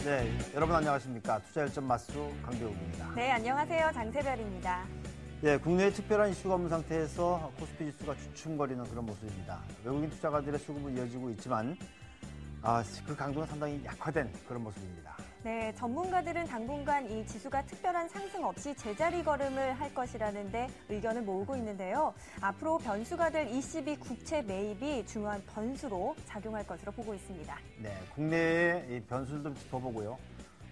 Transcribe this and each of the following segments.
네, 여러분 안녕하십니까. 투자열전 마수 강병욱입니다. 네, 안녕하세요. 장세별입니다. 네, 국내에 특별한 이슈가 없는 상태에서 코스피 지수가 주춤거리는 그런 모습입니다. 외국인 투자가들의 수급은 이어지고 있지만 그 강도는 상당히 약화된 그런 모습입니다. 네, 전문가들은 당분간 이 지수가 특별한 상승 없이 제자리 걸음을 할 것이라는데 의견을 모으고 있는데요. 앞으로 변수가 될 ECB 국채 매입이 중요한 변수로 작용할 것으로 보고 있습니다. 네, 국내의 이 변수를 좀 짚어보고요.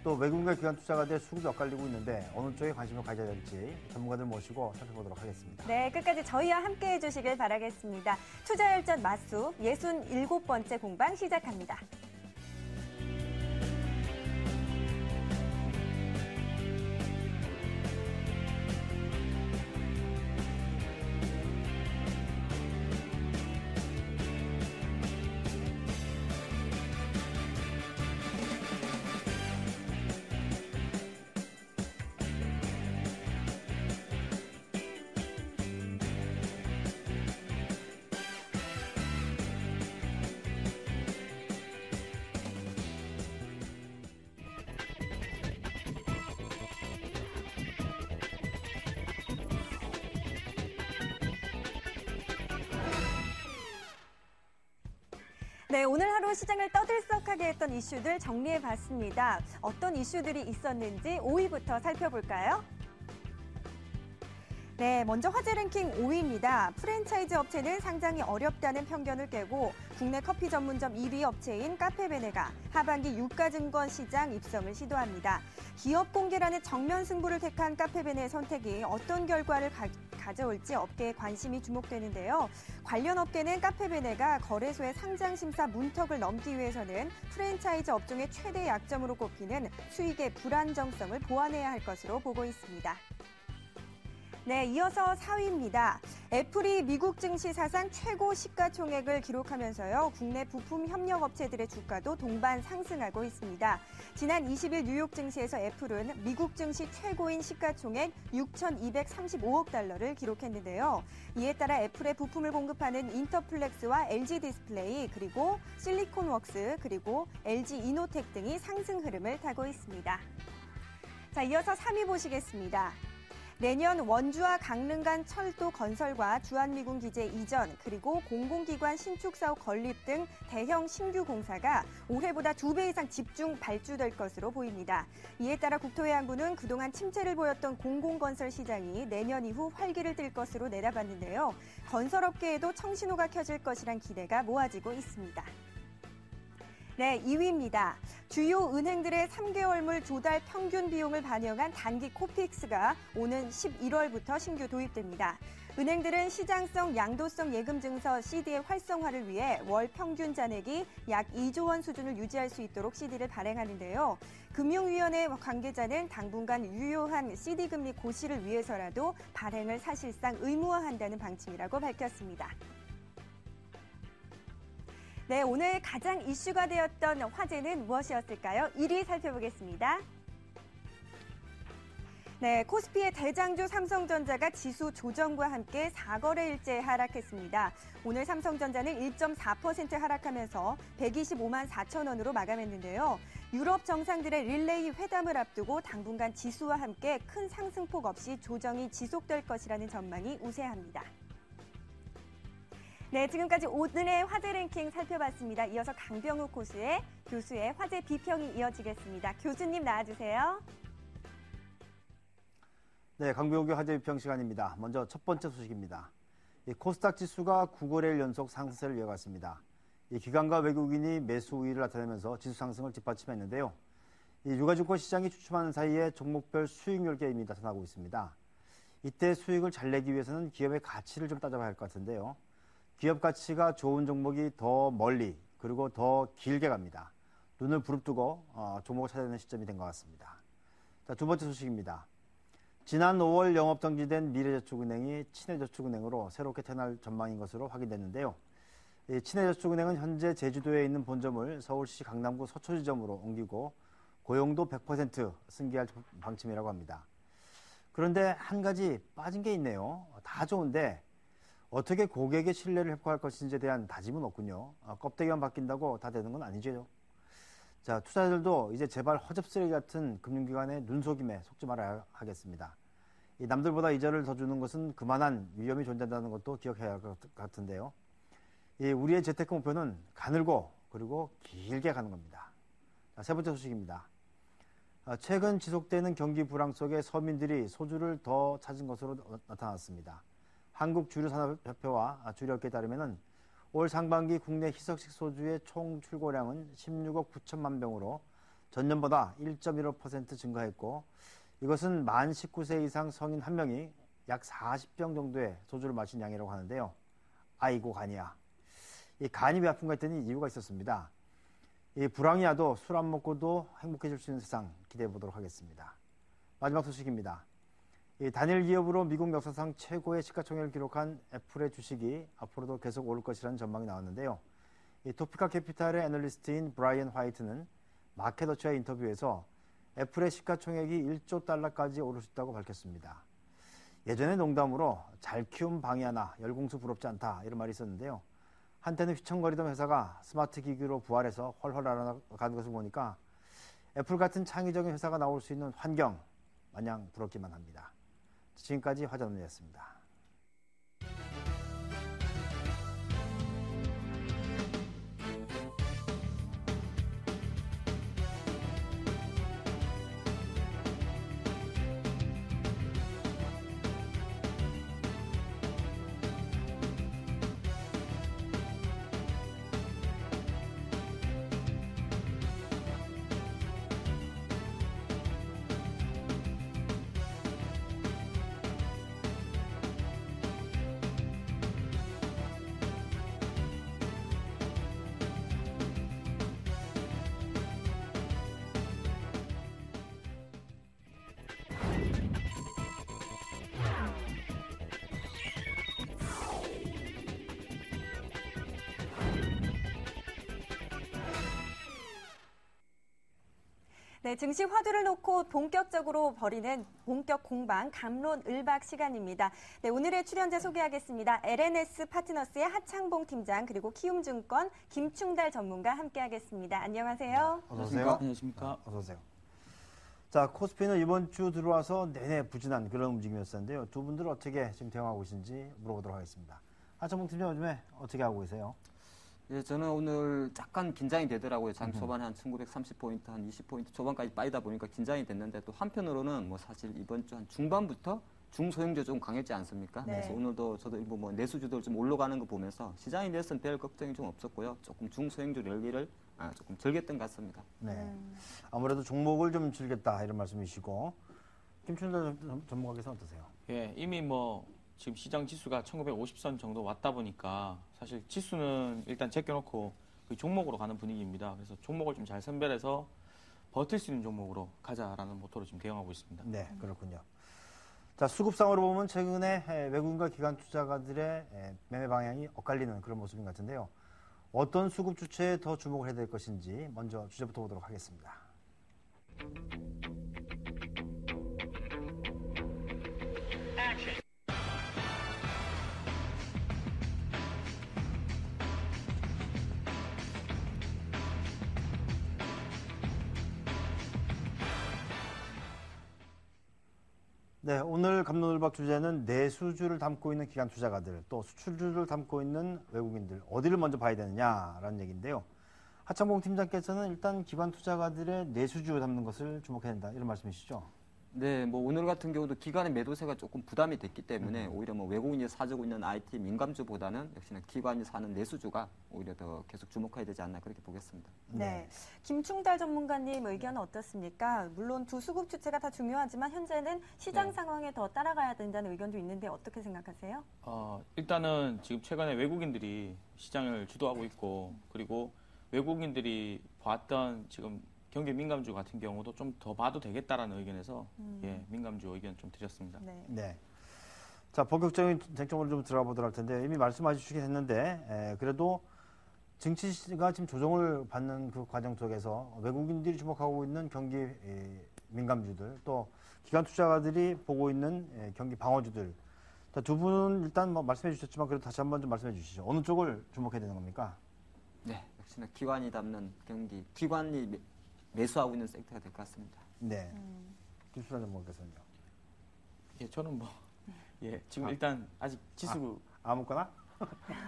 또 외국인과 기관 투자가들의 수급이 엇갈리고 있는데 어느 쪽에 관심을 가져야 될지 전문가들 모시고 살펴보도록 하겠습니다. 네, 끝까지 저희와 함께해 주시길 바라겠습니다. 투자열전 마수 67번째 공방 시작합니다. 네, 오늘 하루 시장을 떠들썩하게 했던 이슈들 정리해봤습니다. 어떤 이슈들이 있었는지 5위부터 살펴볼까요? 네, 먼저 화제 랭킹 5위입니다. 프랜차이즈 업체는 상장이 어렵다는 편견을 깨고 국내 커피 전문점 1위 업체인 카페베네가 하반기 유가증권 시장 입성을 시도합니다. 기업 공개라는 정면 승부를 택한 카페베네의 선택이 어떤 결과를 가져올지 업계에 관심이 주목되는데요. 관련 업계는 카페베네가 거래소의 상장 심사 문턱을 넘기 위해서는 프랜차이즈 업종의 최대 약점으로 꼽히는 수익의 불안정성을 보완해야 할 것으로 보고 있습니다. 네, 이어서 4위입니다. 애플이 미국 증시 사상 최고 시가총액을 기록하면서요. 국내 부품 협력 업체들의 주가도 동반 상승하고 있습니다. 지난 20일 뉴욕 증시에서 애플은 미국 증시 최고인 시가총액 6,235억 달러를 기록했는데요. 이에 따라 애플의 부품을 공급하는 인터플렉스와 LG 디스플레이, 그리고 실리콘웍스, 그리고 LG 이노텍 등이 상승 흐름을 타고 있습니다. 자, 이어서 3위 보시겠습니다. 내년 원주와 강릉 간 철도 건설과 주한미군 기재 이전, 그리고 공공기관 신축 사업 건립 등 대형 신규 공사가 올해보다 2배 이상 집중 발주될 것으로 보입니다. 이에 따라 국토해양부는 그동안 침체를 보였던 공공건설 시장이 내년 이후 활기를 띨 것으로 내다봤는데요. 건설업계에도 청신호가 켜질 것이란 기대가 모아지고 있습니다. 네, 2위입니다. 주요 은행들의 3개월물 조달 평균 비용을 반영한 단기 코픽스가 오는 11월부터 신규 도입됩니다. 은행들은 시장성 양도성 예금 증서 CD의 활성화를 위해 월 평균 잔액이 약 2조 원 수준을 유지할 수 있도록 CD를 발행하는데요. 금융위원회 관계자는 당분간 유효한 CD 금리 고시를 위해서라도 발행을 사실상 의무화한다는 방침이라고 밝혔습니다. 네, 오늘 가장 이슈가 되었던 화제는 무엇이었을까요? 1위 살펴보겠습니다. 네, 코스피의 대장주 삼성전자가 지수 조정과 함께 4거래일째 하락했습니다. 오늘 삼성전자는 1.4% 하락하면서 125만 4천 원으로 마감했는데요. 유럽 정상들의 릴레이 회담을 앞두고 당분간 지수와 함께 큰 상승폭 없이 조정이 지속될 것이라는 전망이 우세합니다. 네, 지금까지 오늘의 화제 랭킹 살펴봤습니다. 이어서 강병욱 교수의 화제 비평이 이어지겠습니다. 교수님 나와주세요. 네, 강병욱의 화제 비평 시간입니다. 먼저 첫 번째 소식입니다. 코스닥 지수가 9거래일 연속 상승세를 이어갔습니다. 기관과 외국인이 매수 우위를 나타내면서 지수 상승을 뒷받침했는데요. 유가증권 시장이 주춤하는 사이에 종목별 수익률 게임이 나타나고 있습니다. 이때 수익을 잘 내기 위해서는 기업의 가치를 좀 따져봐야 할 것 같은데요. 기업 가치가 좋은 종목이 더 멀리 그리고 더 길게 갑니다. 눈을 부릅뜨고 종목을 찾아야 되는 시점이 된 것 같습니다. 자, 두 번째 소식입니다. 지난 5월 영업 정지된 미래저축은행이 친해저축은행으로 새롭게 태어날 전망인 것으로 확인됐는데요. 친해저축은행은 현재 제주도에 있는 본점을 서울시 강남구 서초지점으로 옮기고 고용도 100% 승계할 방침이라고 합니다. 그런데 한 가지 빠진 게 있네요. 다 좋은데 어떻게 고객의 신뢰를 회복할 것인지에 대한 다짐은 없군요. 껍데기만 바뀐다고 다 되는 건 아니죠. 자, 투자자들도 이제 제발 허접쓰레기 같은 금융기관의 눈속임에 속지 말아야 하겠습니다. 이 남들보다 이자를 더 주는 것은 그만한 위험이 존재한다는 것도 기억해야 할 것 같은데요. 이 우리의 재테크 목표는 가늘고 그리고 길게 가는 겁니다. 자, 세 번째 소식입니다. 최근 지속되는 경기 불황 속에 서민들이 소주를 더 찾은 것으로 나타났습니다. 한국주류산업협회와 주류업계에 따르면 올 상반기 국내 희석식 소주의 총 출고량은 16억 9천만 병으로 전년보다 1.15% 증가했고, 이것은 만 19세 이상 성인 한 명이 약 40병 정도의 소주를 마신 양이라고 하는데요. 아이고 간이야. 이 간이 왜 아픈가 했더니 이유가 있었습니다. 이 불황이 와도 술 안 먹고도 행복해질 수 있는 세상 기대해 보도록 하겠습니다. 마지막 소식입니다. 이 단일 기업으로 미국 역사상 최고의 시가총액을 기록한 애플의 주식이 앞으로도 계속 오를 것이라는 전망이 나왔는데요. 이 토피카 캐피탈의 애널리스트인 브라이언 화이트는 마켓워치와의 인터뷰에서 애플의 시가총액이 1조 달러까지 오를 수 있다고 밝혔습니다. 예전에 농담으로 잘 키운 방이 하나 열공수 부럽지 않다 이런 말이 있었는데요. 한때는 휘청거리던 회사가 스마트 기기로 부활해서 훨훨 날아가는 것을 보니까 애플 같은 창의적인 회사가 나올 수 있는 환경 마냥 부럽기만 합니다. 지금까지 화전문이었습니다. 네, 증시 화두를 놓고 본격적으로 벌이는 본격 공방 갑론을박 시간입니다. 네, 오늘의 출연자 소개하겠습니다. LNS 파트너스의 하창봉 팀장 그리고 키움증권 김충달 전문가 함께하겠습니다. 안녕하세요. 어서 오세요. 안녕하십니까. 어서 오세요. 자, 코스피는 이번 주 들어와서 내내 부진한 그런 움직임이었었는데요. 두 분들 어떻게 지금 대응하고 계신지 물어보도록 하겠습니다. 하창봉 팀장 요즘에 어떻게 하고 계세요? 예, 저는 오늘 약간 긴장이 되더라고요. 장 초반에 한 1930포인트, 한 20포인트 초반까지 빠지다 보니까 긴장이 됐는데 또 한편으로는 뭐 사실 이번 주 한 중반부터 중소형주 좀 강했지 않습니까? 네. 그래서 오늘도 저도 일부 뭐 내수주들 좀 올라가는 거 보면서 시장에 대해서는 별 걱정이 좀 없었고요. 조금 중소형주 랠리를 조금 즐겼던 것 같습니다. 네. 아무래도 종목을 좀 즐겼다 이런 말씀이시고, 김춘달 전문가께서는 어떠세요? 예, 이미 뭐 지금 시장 지수가 1950선 정도 왔다 보니까 사실 지수는 일단 제껴놓고 그 종목으로 가는 분위기입니다. 그래서 종목을 좀 잘 선별해서 버틸 수 있는 종목으로 가자라는 모토로 지금 대응하고 있습니다. 네, 그렇군요. 자, 수급상으로 보면 최근에 외국인과 기관 투자가들의 매매 방향이 엇갈리는 그런 모습인 것 같은데요. 어떤 수급 주체에 더 주목을 해야 될 것인지 먼저 주제부터 보도록 하겠습니다. 네, 오늘 갑론을박 주제는 내수주를 담고 있는 기관 투자가들, 또 수출주를 담고 있는 외국인들, 어디를 먼저 봐야 되느냐라는 얘기인데요. 하창봉 팀장께서는 일단 기관 투자가들의 내수주 담는 것을 주목해야 된다, 이런 말씀이시죠? 네, 뭐 오늘 같은 경우도 기관의 매도세가 조금 부담이 됐기 때문에 오히려 뭐 외국인이 사주고 있는 IT 민감주보다는 역시나 기관이 사는 내수주가 오히려 더 계속 주목해야 되지 않나 그렇게 보겠습니다. 네. 김충달 전문가님 의견은 어떻습니까? 물론 두 수급 주체가 다 중요하지만 현재는 시장 네. 상황에 더 따라가야 된다는 의견도 있는데 어떻게 생각하세요? 일단은 지금 최근에 외국인들이 시장을 주도하고 있고 그리고 외국인들이 봤던 지금 경기 민감주 같은 경우도 좀 더 봐도 되겠다라는 의견에서 예, 민감주 의견 좀 드렸습니다. 네. 네. 자, 본격적인 쟁점으로 좀 들어가 보도록 할 텐데, 이미 말씀해 주시긴 했는데, 그래도 증시가 지금 조정을 받는 그 과정 속에서 외국인들이 주목하고 있는 경기 민감주들, 또 기관 투자가들이 보고 있는 경기 방어주들, 두 분은 일단 뭐 말씀해 주셨지만 그래도 다시 한번 좀 말씀해 주시죠. 어느 쪽을 주목해야 되는 겁니까? 네, 역시나 기관이 담는 경기, 기관이 매수하고 있는 섹터가 될 것 같습니다. 네. 김수산 전문가께서는요. 예, 저는 지금 일단 아직 지수 아무거나?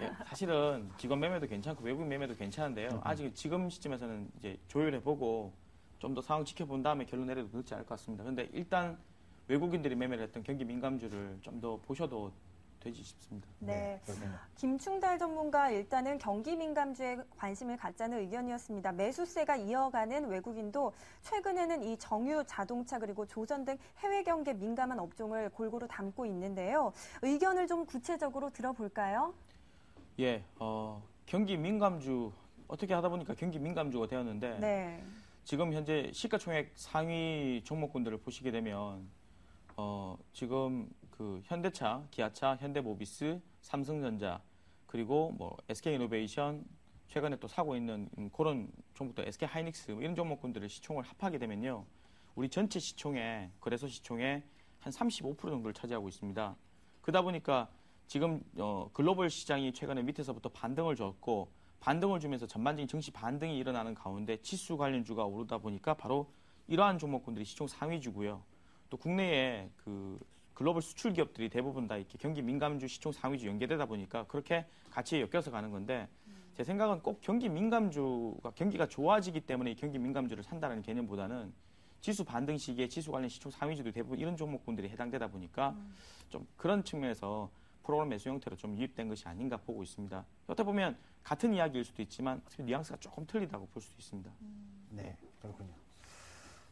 예, 사실은 기관 매매도 괜찮고 외국인 매매도 괜찮은데요. 아직 지금 시점에서는 이제 조율해보고 좀 더 상황 지켜본 다음에 결론 내려도 늦지 않을 것 같습니다. 그런데 일단 외국인들이 매매를 했던 경기 민감주를 좀 더 보셔도 되지 싶습니다. 네. 그렇군요. 김충달 전문가 일단은 경기 민감주에 관심을 갖자는 의견이었습니다. 매수세가 이어가는 외국인도 최근에는 이 정유, 자동차 그리고 조선 등 해외 경기에 민감한 업종을 골고루 담고 있는데요. 의견을 좀 구체적으로 들어볼까요? 예, 경기 민감주 어떻게 하다 보니까 경기 민감주가 되었는데 네. 지금 현재 시가총액 상위 종목군들을 보시게 되면 지금 그 현대차, 기아차, 현대모비스, 삼성전자 그리고 뭐 SK이노베이션 최근에 또 사고 있는 그런 종목들 SK하이닉스 이런 종목군들을 시총을 합하게 되면요. 우리 전체 시총의 거래소 시총의 한 35% 정도를 차지하고 있습니다. 그러다 보니까 지금 글로벌 시장이 최근에 밑에서부터 반등을 줬고 반등을 주면서 전반적인 증시 반등이 일어나는 가운데 지수 관련주가 오르다 보니까 바로 이러한 종목군들이 시총 상위주고요. 또 국내에 그 글로벌 수출 기업들이 대부분 다 이렇게 경기 민감주 시총 상위주 연계되다 보니까 그렇게 같이 엮여서 가는 건데 제 생각은 꼭 경기 민감주가 경기가 좋아지기 때문에 이 경기 민감주를 산다는 개념보다는 지수 반등 시기에 지수 관련 시총 상위주도 대부분 이런 종목군들이 해당되다 보니까 좀 그런 측면에서 프로그램 매수 형태로 좀 유입된 것이 아닌가 보고 있습니다. 어떻게 보면 같은 이야기일 수도 있지만 어떻게 뉘앙스가 조금 틀리다고 볼 수도 있습니다. 네, 그렇군요.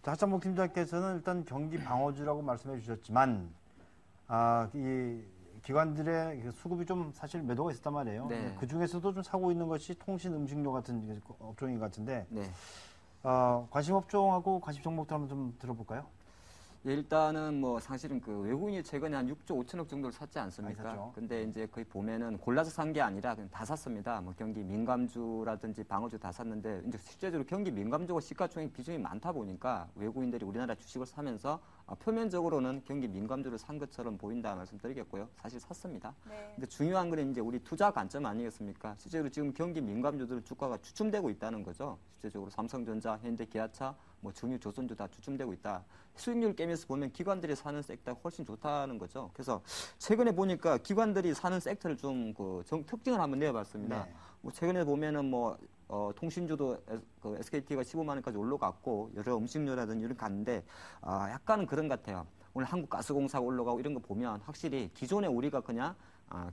자, 하창목 팀장께서는 일단 경기 방어주라고 말씀해 주셨지만, 이 기관들의 그 수급이 좀 사실 매도가 있었단 말이에요. 네. 그 중에서도 좀 사고 있는 것이 통신 음식료 같은 업종인 것 같은데, 네. 관심 업종하고 관심 종목들 한번 좀 들어볼까요? 예, 일단은 뭐 사실은 그 외국인이 최근에 한 6조 5천억 정도를 샀지 많이 않습니까? 샀죠. 근데 이제 거의 보면은 골라서 산 게 아니라 그냥 다 샀습니다. 뭐 경기 민감주라든지 방어주 다 샀는데 이제 실제적으로 경기 민감주가 시가총액 비중이 많다 보니까 외국인들이 우리나라 주식을 사면서 표면적으로는 경기 민감주를 산 것처럼 보인다 말씀드리겠고요. 사실 샀습니다. 네. 근데 중요한 건 이제 우리 투자 관점 아니겠습니까? 실제로 지금 경기 민감주들 주가가 주춤되고 있다는 거죠. 실제적으로 삼성전자, 현대, 기아차, 뭐 중유, 조선주 다 주춤되고 있다. 수익률 게임에서 보면 기관들이 사는 섹터가 훨씬 좋다는 거죠. 그래서 최근에 보니까 기관들이 사는 섹터를 좀 특징을 한번 내어봤습니다. 네. 뭐 최근에 보면은 뭐 통신주도 그 SKT가 15만 원까지 올라갔고 여러 음식료라든지 이런 거 갔는데 약간은 그런 것 같아요. 오늘 한국가스공사가 올라가고 이런 거 보면 확실히 기존에 우리가 그냥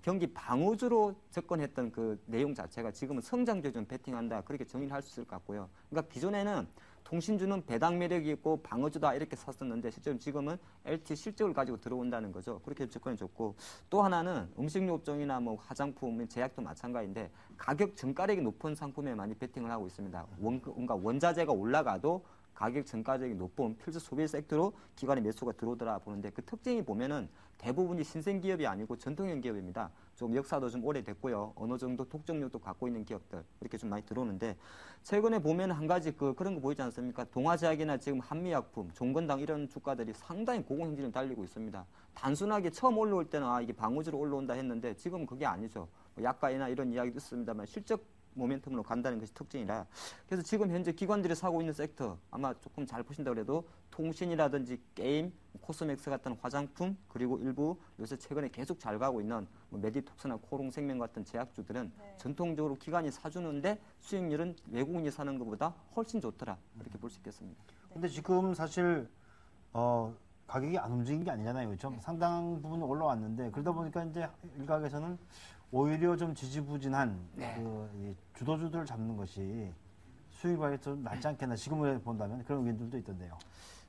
경기 방어주로 접근했던 그 내용 자체가 지금은 성장주에 좀 베팅한다 그렇게 정의를 할 수 있을 것 같고요. 그러니까 기존에는 통신주는 배당 매력이 있고 방어주다 이렇게 샀었는데 실제로 지금은 LT 실적을 가지고 들어온다는 거죠. 그렇게 접근해 줬고 또 하나는 음식료 업종이나 뭐 화장품, 제약도 마찬가지인데 가격 전가력이 높은 상품에 많이 베팅을 하고 있습니다. 그러니까 원자재가 올라가도 가격 전가력이 높은 필수 소비 섹터로 기관의 매수가 들어오더라 보는데 그 특징이 보면은 대부분이 신생 기업이 아니고 전통형 기업입니다. 좀 역사도 좀 오래됐고요. 어느 정도 독점력도 갖고 있는 기업들 이렇게 좀 많이 들어오는데 최근에 보면 한 가지 그런 거 보이지 않습니까? 동아제약이나 지금 한미약품, 종건당 이런 주가들이 상당히 고공행진을 달리고 있습니다. 단순하게 처음 올라올 때는 이게 방어주로 올라온다 했는데 지금 그게 아니죠. 뭐 약가이나 이런 이야기도 있습니다만 실적 모멘텀으로 간다는 것이 특징이라 그래서 지금 현재 기관들이 사고 있는 섹터 아마 조금 잘 보신다고 해도 통신이라든지 게임, 코스맥스 같은 화장품 그리고 일부 요새 최근에 계속 잘 가고 있는 뭐 메디톡스나 코롱생명 같은 제약주들은 전통적으로 기관이 사주는데 수익률은 외국인이 사는 것보다 훨씬 좋더라 이렇게 볼 수 있겠습니다. 근데 지금 사실 가격이 안 움직인 게 아니잖아요. 좀 상당 부분 올라왔는데 그러다 보니까 이제 일각에서는 오히려 좀 지지부진한 이 주도주들을 잡는 것이 수익 발이 좀 낫지 않겠나 지금을 본다면 그런 의견들도 있던데요.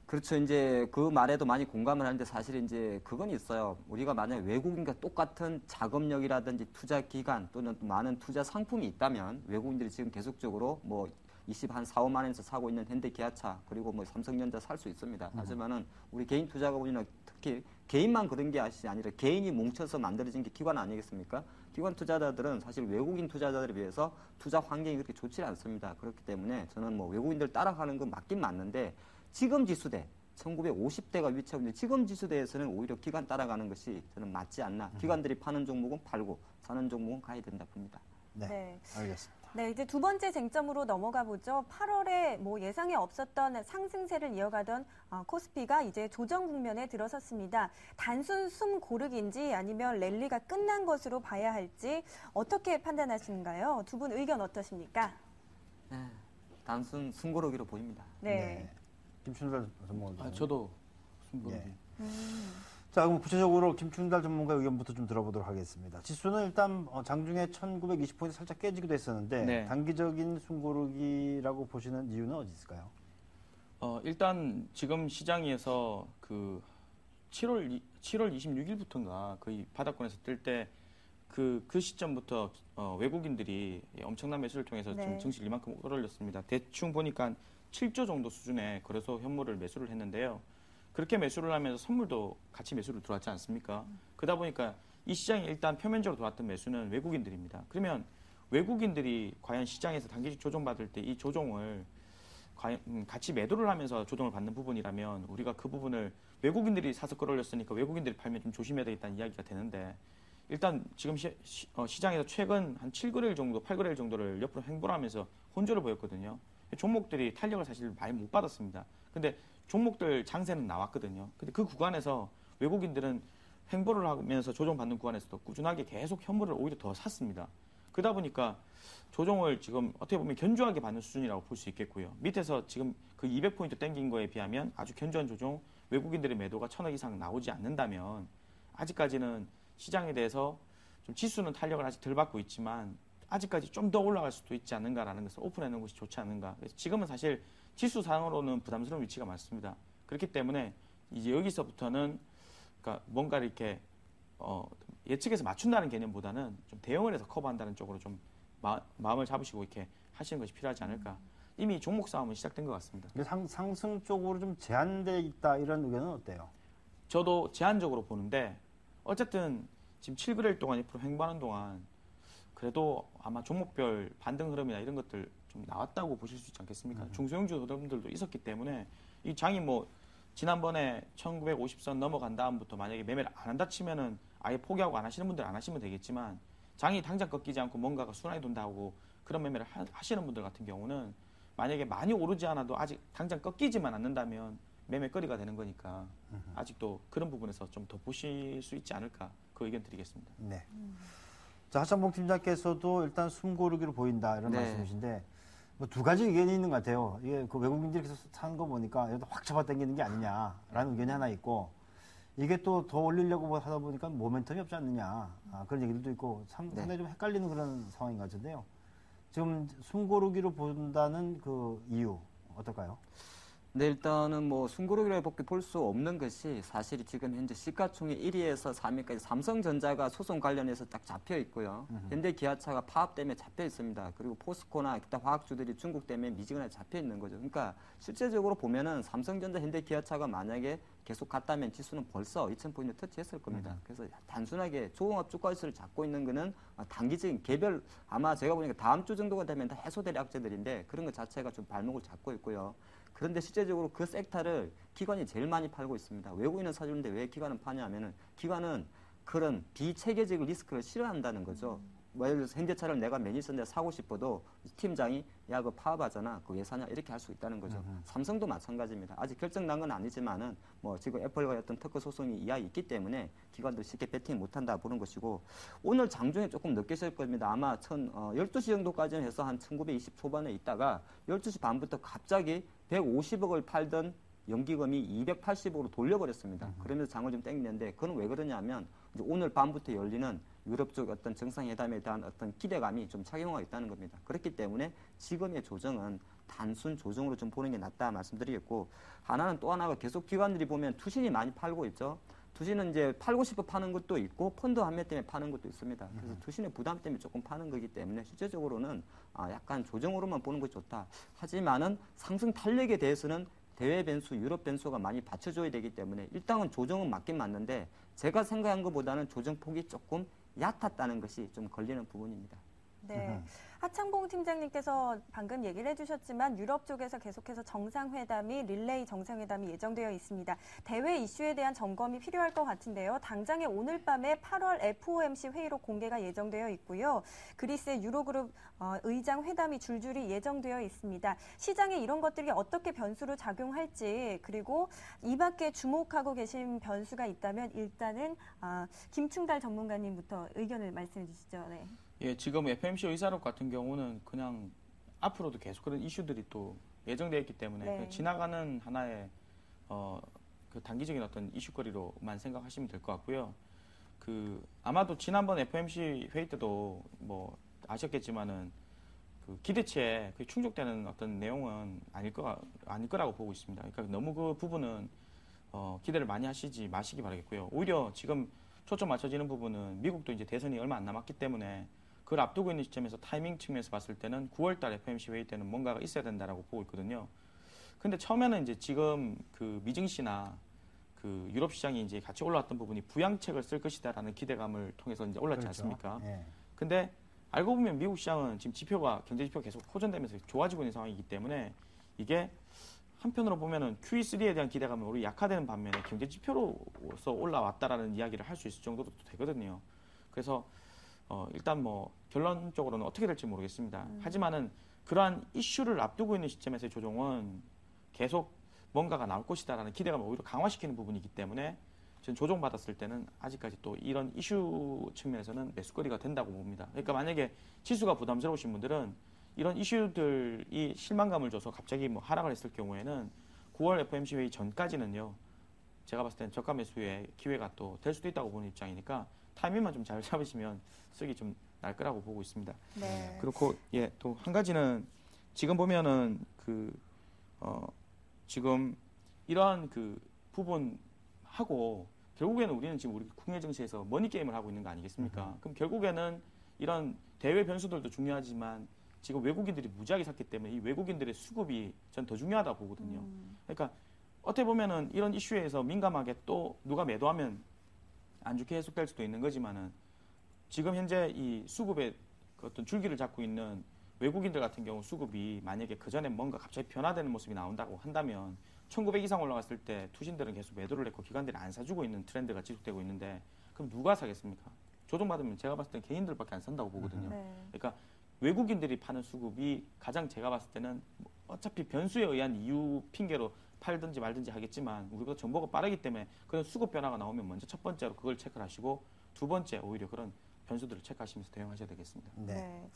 그렇죠. 이제 그 말에도 많이 공감을 하는데 사실 이제 그건 있어요. 우리가 만약에 외국인과 똑같은 자금력이라든지 투자 기간 또는 많은 투자 상품이 있다면 외국인들이 지금 계속적으로 뭐 4, 5만 원에서 사고 있는 현대 기아차 그리고 뭐 삼성전자 살 수 있습니다. 하지만은 우리 개인 투자가보면 특히 개인만 그런 게 아니라 개인이 뭉쳐서 만들어진 게 기관 아니겠습니까? 기관 투자자들은 사실 외국인 투자자들에 비해서 투자 환경이 그렇게 좋지 않습니다. 그렇기 때문에 저는 뭐 외국인들 따라가는 건 맞긴 맞는데 지금 지수대 1950대가 위치하고 있는데 지금 지수대에서는 오히려 기관 따라가는 것이 저는 맞지 않나. 기관들이 파는 종목은 팔고 사는 종목은 가야 된다 봅니다. 네, 네. 알겠습니다. 네, 이제 두 번째 쟁점으로 넘어가 보죠. 8월에 뭐 예상에 없었던 상승세를 이어가던 코스피가 이제 조정 국면에 들어섰습니다. 단순 숨 고르기인지 아니면 랠리가 끝난 것으로 봐야 할지 어떻게 판단하시는가요? 두 분 의견 어떠십니까? 네, 단순 숨고르기로 보입니다. 네. 김춘달 전문가. 저도 승부를 예. 자, 그럼 구체적으로 김춘달 전문가 의견부터 좀 들어보도록 하겠습니다. 지수는 일단 장중에 1920포인트 살짝 깨지기도 했었는데 네. 단기적인 숨고르기라고 보시는 이유는 어디 있을까요? 일단 지금 시장에서 그 7월 26일부터인가 거의 바닥권에서 뜰 때 그 시점부터 외국인들이 엄청난 매수를 통해서 네. 지금 증시를 이만큼 끌어올렸습니다. 대충 보니까 7조 정도 수준의 거래소 현물을 매수를 했는데요. 그렇게 매수를 하면서 선물도 같이 매수를 들어왔지 않습니까? 그러다 보니까 이 시장이 일단 표면적으로 들어왔던 매수는 외국인들입니다. 그러면 외국인들이 과연 시장에서 단기적 조정받을 때 이 조정을 과연 같이 매도를 하면서 조정을 받는 부분이라면 우리가 그 부분을 외국인들이 사서 끌어올렸으니까 외국인들이 팔면 좀 조심해야 되겠다는 이야기가 되는데 일단 지금 시장에서 최근 한 7거래일 정도, 8거래일 정도를 옆으로 횡보를 하면서 혼조를 보였거든요. 종목들이 탄력을 사실 많이 못 받았습니다. 근데 종목들 장세는 나왔거든요. 근데 그 구간에서 외국인들은 횡보를 하면서 조정받는 구간에서도 꾸준하게 계속 현물을 오히려 더 샀습니다. 그러다 보니까 조정을 지금 어떻게 보면 견조하게 받는 수준이라고 볼 수 있겠고요. 밑에서 지금 그 200포인트 땡긴 거에 비하면 아주 견조한 조정, 외국인들의 매도가 1000억 이상 나오지 않는다면 아직까지는 시장에 대해서 좀 지수는 탄력을 아직 덜 받고 있지만 아직까지 좀 더 올라갈 수도 있지 않는가라는 것을 오픈해 놓은 것이 좋지 않는가. 그래서 지금은 사실 지수상으로는 부담스러운 위치가 많습니다. 그렇기 때문에 이제 여기서부터는 그러니까 뭔가 이렇게 예측해서 맞춘다는 개념보다는 좀 대응을 해서 커버한다는 쪽으로 좀 마음을 잡으시고 이렇게 하시는 것이 필요하지 않을까. 이미 종목 싸움은 시작된 것 같습니다. 근데 상승 쪽으로 좀 제한돼 있다 이런 의견은 어때요? 저도 제한적으로 보는데 어쨌든 지금 7거래일 동안 옆으로 횡보하는 동안 그래도 아마 종목별 반등 흐름이나 이런 것들 좀 나왔다고 보실 수 있지 않겠습니까? 중소형주 흐름들도 있었기 때문에 이 장이 뭐 지난번에 1950선 넘어간 다음부터 만약에 매매를 안 한다 치면은 아예 포기하고 안 하시는 분들 안 하시면 되겠지만 장이 당장 꺾이지 않고 뭔가가 순환이 돈다고 그런 매매를 하시는 분들 같은 경우는 만약에 많이 오르지 않아도 아직 당장 꺾이지만 않는다면 매매거리가 되는 거니까 아직도 그런 부분에서 좀 더 보실 수 있지 않을까 그 의견 드리겠습니다. 네. 자, 하창봉 팀장께서도 일단 숨고르기로 보인다 이런 네. 말씀이신데 뭐 두 가지 의견이 있는 것 같아요. 이게 그 외국인들이 계속 사는 거 보니까 여기다 확 잡아당기는 게 아니냐라는 의견이 하나 있고 이게 또 더 올리려고 하다 보니까 모멘텀이 없지 않느냐 그런 얘기들도 있고 상당히 좀 헷갈리는 그런 상황인 것 같은데요. 지금 숨고르기로 본다는 그 이유 어떨까요? 네, 일단은 뭐 숨고르기라고밖에 볼 수 없는 것이 사실이 지금 현재 시가총액 1위에서 3위까지 삼성전자가 소송 관련해서 딱 잡혀 있고요. 현대기아차가 파업 때문에 잡혀 있습니다. 그리고 포스코나 기타 화학주들이 중국 때문에 미지근하게 잡혀 있는 거죠. 그러니까 실제적으로 보면은 삼성전자, 현대기아차가 만약에 계속 갔다면 지수는 벌써 2000포인트 터치했을 겁니다. 그래서 단순하게 조공업 주가지수를 잡고 있는 거는 단기적인 개별 아마 제가 보니까 다음 주 정도가 되면 다 해소될 악재들인데 그런 것 자체가 좀 발목을 잡고 있고요. 그런데 실제적으로 그 섹터를 기관이 제일 많이 팔고 있습니다. 외국인은 사주는데 왜 기관은 파냐 하면은 기관은 그런 비체계적 리스크를 싫어한다는 거죠. 뭐 예를 들어서 현대차를 내가 매니저인데 사고 싶어도 팀장이 야 그거 파업하잖아 그거 왜 사냐 이렇게 할 수 있다는 거죠. 삼성도 마찬가지입니다. 아직 결정난 건 아니지만은 뭐 지금 애플과의 어떤 특허 소송이 이하에 있기 때문에 기관도 쉽게 배팅 못한다 보는 것이고 오늘 장중에 조금 늦게 실 겁니다. 아마 12시 정도까지는 해서 한 1920 초반에 있다가 12시 반부터 갑자기 150억을 팔던 연기금이 280억으로 돌려버렸습니다. 그러면서 장을 좀 땡기는데 그건 왜 그러냐면 이제 오늘 밤부터 열리는 유럽 쪽 어떤 정상회담에 대한 어떤 기대감이 좀 착용하고 있다는 겁니다. 그렇기 때문에 지금의 조정은 단순 조정으로 좀 보는 게 낫다 말씀드리겠고 하나는 또 하나가 계속 기관들이 보면 투신이 많이 팔고 있죠. 투신은 이제 팔고 싶어 파는 것도 있고 펀드 환매 때문에 파는 것도 있습니다. 그래서 투신의 부담 때문에 조금 파는 거기 때문에 실제적으로는 약간 조정으로만 보는 것이 좋다. 하지만은 상승 탄력에 대해서는 대외 변수, 유럽 변수가 많이 받쳐줘야 되기 때문에 일단은 조정은 맞긴 맞는데 제가 생각한 것보다는 조정 폭이 조금 얕았다는 것이 좀 걸리는 부분입니다. 네. 하창봉 팀장님께서 방금 얘기를 해주셨지만 유럽 쪽에서 계속해서 정상회담이 릴레이 정상회담이 예정되어 있습니다. 대회 이슈에 대한 점검이 필요할 것 같은데요. 당장에 오늘 밤에 8월 FOMC 회의로 공개가 예정되어 있고요. 그리스의 유로그룹 의장 회담이 줄줄이 예정되어 있습니다. 시장에 이런 것들이 어떻게 변수로 작용할지 그리고 이 밖에 주목하고 계신 변수가 있다면 일단은 김충달 전문가님부터 의견을 말씀해 주시죠. 네. 예, 지금 FMC 의사록 같은 경우는 그냥 앞으로도 계속 그런 이슈들이 또 예정되어 있기 때문에 네. 그냥 지나가는 하나의 그 단기적인 어떤 이슈거리로만 생각하시면 될 것 같고요. 아마도 지난번 FMC 회의 때도 뭐 아셨겠지만은 그 기대치에 충족되는 어떤 내용은 아닐 거라고 보고 있습니다. 그러니까 너무 그 부분은 기대를 많이 하시지 마시기 바라겠고요. 오히려 지금 초점 맞춰지는 부분은 미국도 이제 대선이 얼마 안 남았기 때문에 그걸 앞두고 있는 시점에서 타이밍 측면에서 봤을 때는 9월달 FMC 회의 때는 뭔가가 있어야 된다라고 보고 있거든요. 근데 처음에는 이제 지금 그 미증시나 그 유럽 시장이 이제 같이 올라왔던 부분이 부양책을 쓸 것이다라는 기대감을 통해서 이제 올랐지 그렇죠. 않습니까? 예. 근데 알고 보면 미국 시장은 지금 경제 지표가 계속 호전되면서 좋아지고 있는 상황이기 때문에 이게 한편으로 보면은 QE3에 대한 기대감은 오히려 약화되는 반면에 경제 지표로서 올라왔다라는 이야기를 할 수 있을 정도도 되거든요. 그래서 일단 뭐 결론적으로는 어떻게 될지 모르겠습니다. 하지만은 그러한 이슈를 앞두고 있는 시점에서의 조정은 계속 뭔가가 나올 것이다라는 기대감을 오히려 강화시키는 부분이기 때문에 저는 조정받았을 때는 아직까지 또 이런 이슈 측면에서는 매수거리가 된다고 봅니다. 그러니까 만약에 지수가 부담스러우신 분들은 이런 이슈들이 실망감을 줘서 갑자기 뭐 하락을 했을 경우에는 9월 FOMC 회의 전까지는요. 제가 봤을 때는 저가 매수의 기회가 또 될 수도 있다고 보는 입장이니까 타이밍만 좀 잘 잡으시면 쓰기 좀 날 거라고 보고 있습니다. 네. 그렇고 예, 또 한 가지는 지금 보면은 지금 이러한 그 부분하고 결국에는 우리는 지금 우리 국내 증시에서 머니 게임을 하고 있는 거 아니겠습니까? 그럼 결국에는 이런 대외 변수들도 중요하지만 지금 외국인들이 무지하게 샀기 때문에 이 외국인들의 수급이 전 더 중요하다고 보거든요. 그러니까 어떻게 보면은 이런 이슈에서 민감하게 또 누가 매도하면 안 좋게 해석될 수도 있는 거지만은 지금 현재 이 수급의 그 어떤 줄기를 잡고 있는 외국인들 같은 경우 수급이 만약에 그 전에 뭔가 갑자기 변화되는 모습이 나온다고 한다면 1900 이상 올라갔을 때 투신들은 계속 매도를 했고 기관들이 안 사주고 있는 트렌드가 지속되고 있는데 그럼 누가 사겠습니까? 조정받으면 제가 봤을 때 개인들밖에 안 산다고 보거든요. 네. 그러니까 외국인들이 파는 수급이 가장 제가 봤을 때는 어차피 변수에 의한 이유 핑계로 팔든지 말든지 하겠지만 우리가 정보가 빠르기 때문에 그런 수급 변화가 나오면 먼저 첫 번째로 그걸 체크를 하시고 두 번째 오히려 그런 변수들을 체크하시면서 대응하셔야 되겠습니다. 네.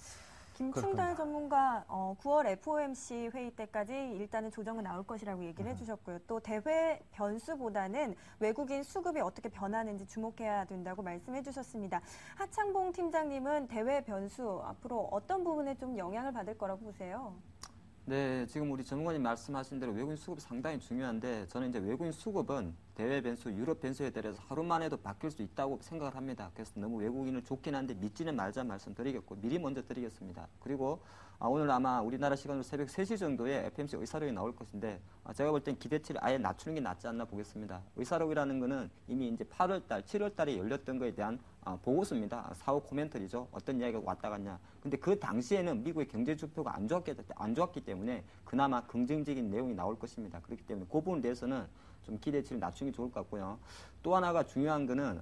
김충달 전문가 9월 FOMC 회의 때까지 일단은 조정은 나올 것이라고 얘기를 해주셨고요. 또 대회 변수보다는 외국인 수급이 어떻게 변하는지 주목해야 된다고 말씀해 주셨습니다. 하창봉 팀장님은 대회 변수 앞으로 어떤 부분에 좀 영향을 받을 거라고 보세요? 네, 지금 우리 전문가님 말씀하신 대로 외국인 수급이 상당히 중요한데 저는 이제 외국인 수급은 대외 변수, 유럽 변수에 대해서 하루만 해도 바뀔 수 있다고 생각을 합니다. 그래서 너무 외국인을 좋긴 한데 믿지는 말자 말씀드리겠고 미리 먼저 드리겠습니다. 그리고 오늘 아마 우리나라 시간으로 새벽 3시 정도에 FMC 의사록이 나올 것인데 제가 볼 땐 기대치를 아예 낮추는 게 낫지 않나 보겠습니다. 의사록이라는 거는 이미 이제 8월달, 7월달에 열렸던 거에 대한 보고서입니다. 사후 코멘터리죠. 어떤 이야기가 왔다 갔냐. 근데 그 당시에는 미국의 경제 지표가 안 좋았기 때문에 그나마 긍정적인 내용이 나올 것입니다. 그렇기 때문에 그 부분에 대해서는 좀 기대치를 낮추는 게 좋을 것 같고요. 또 하나가 중요한 거는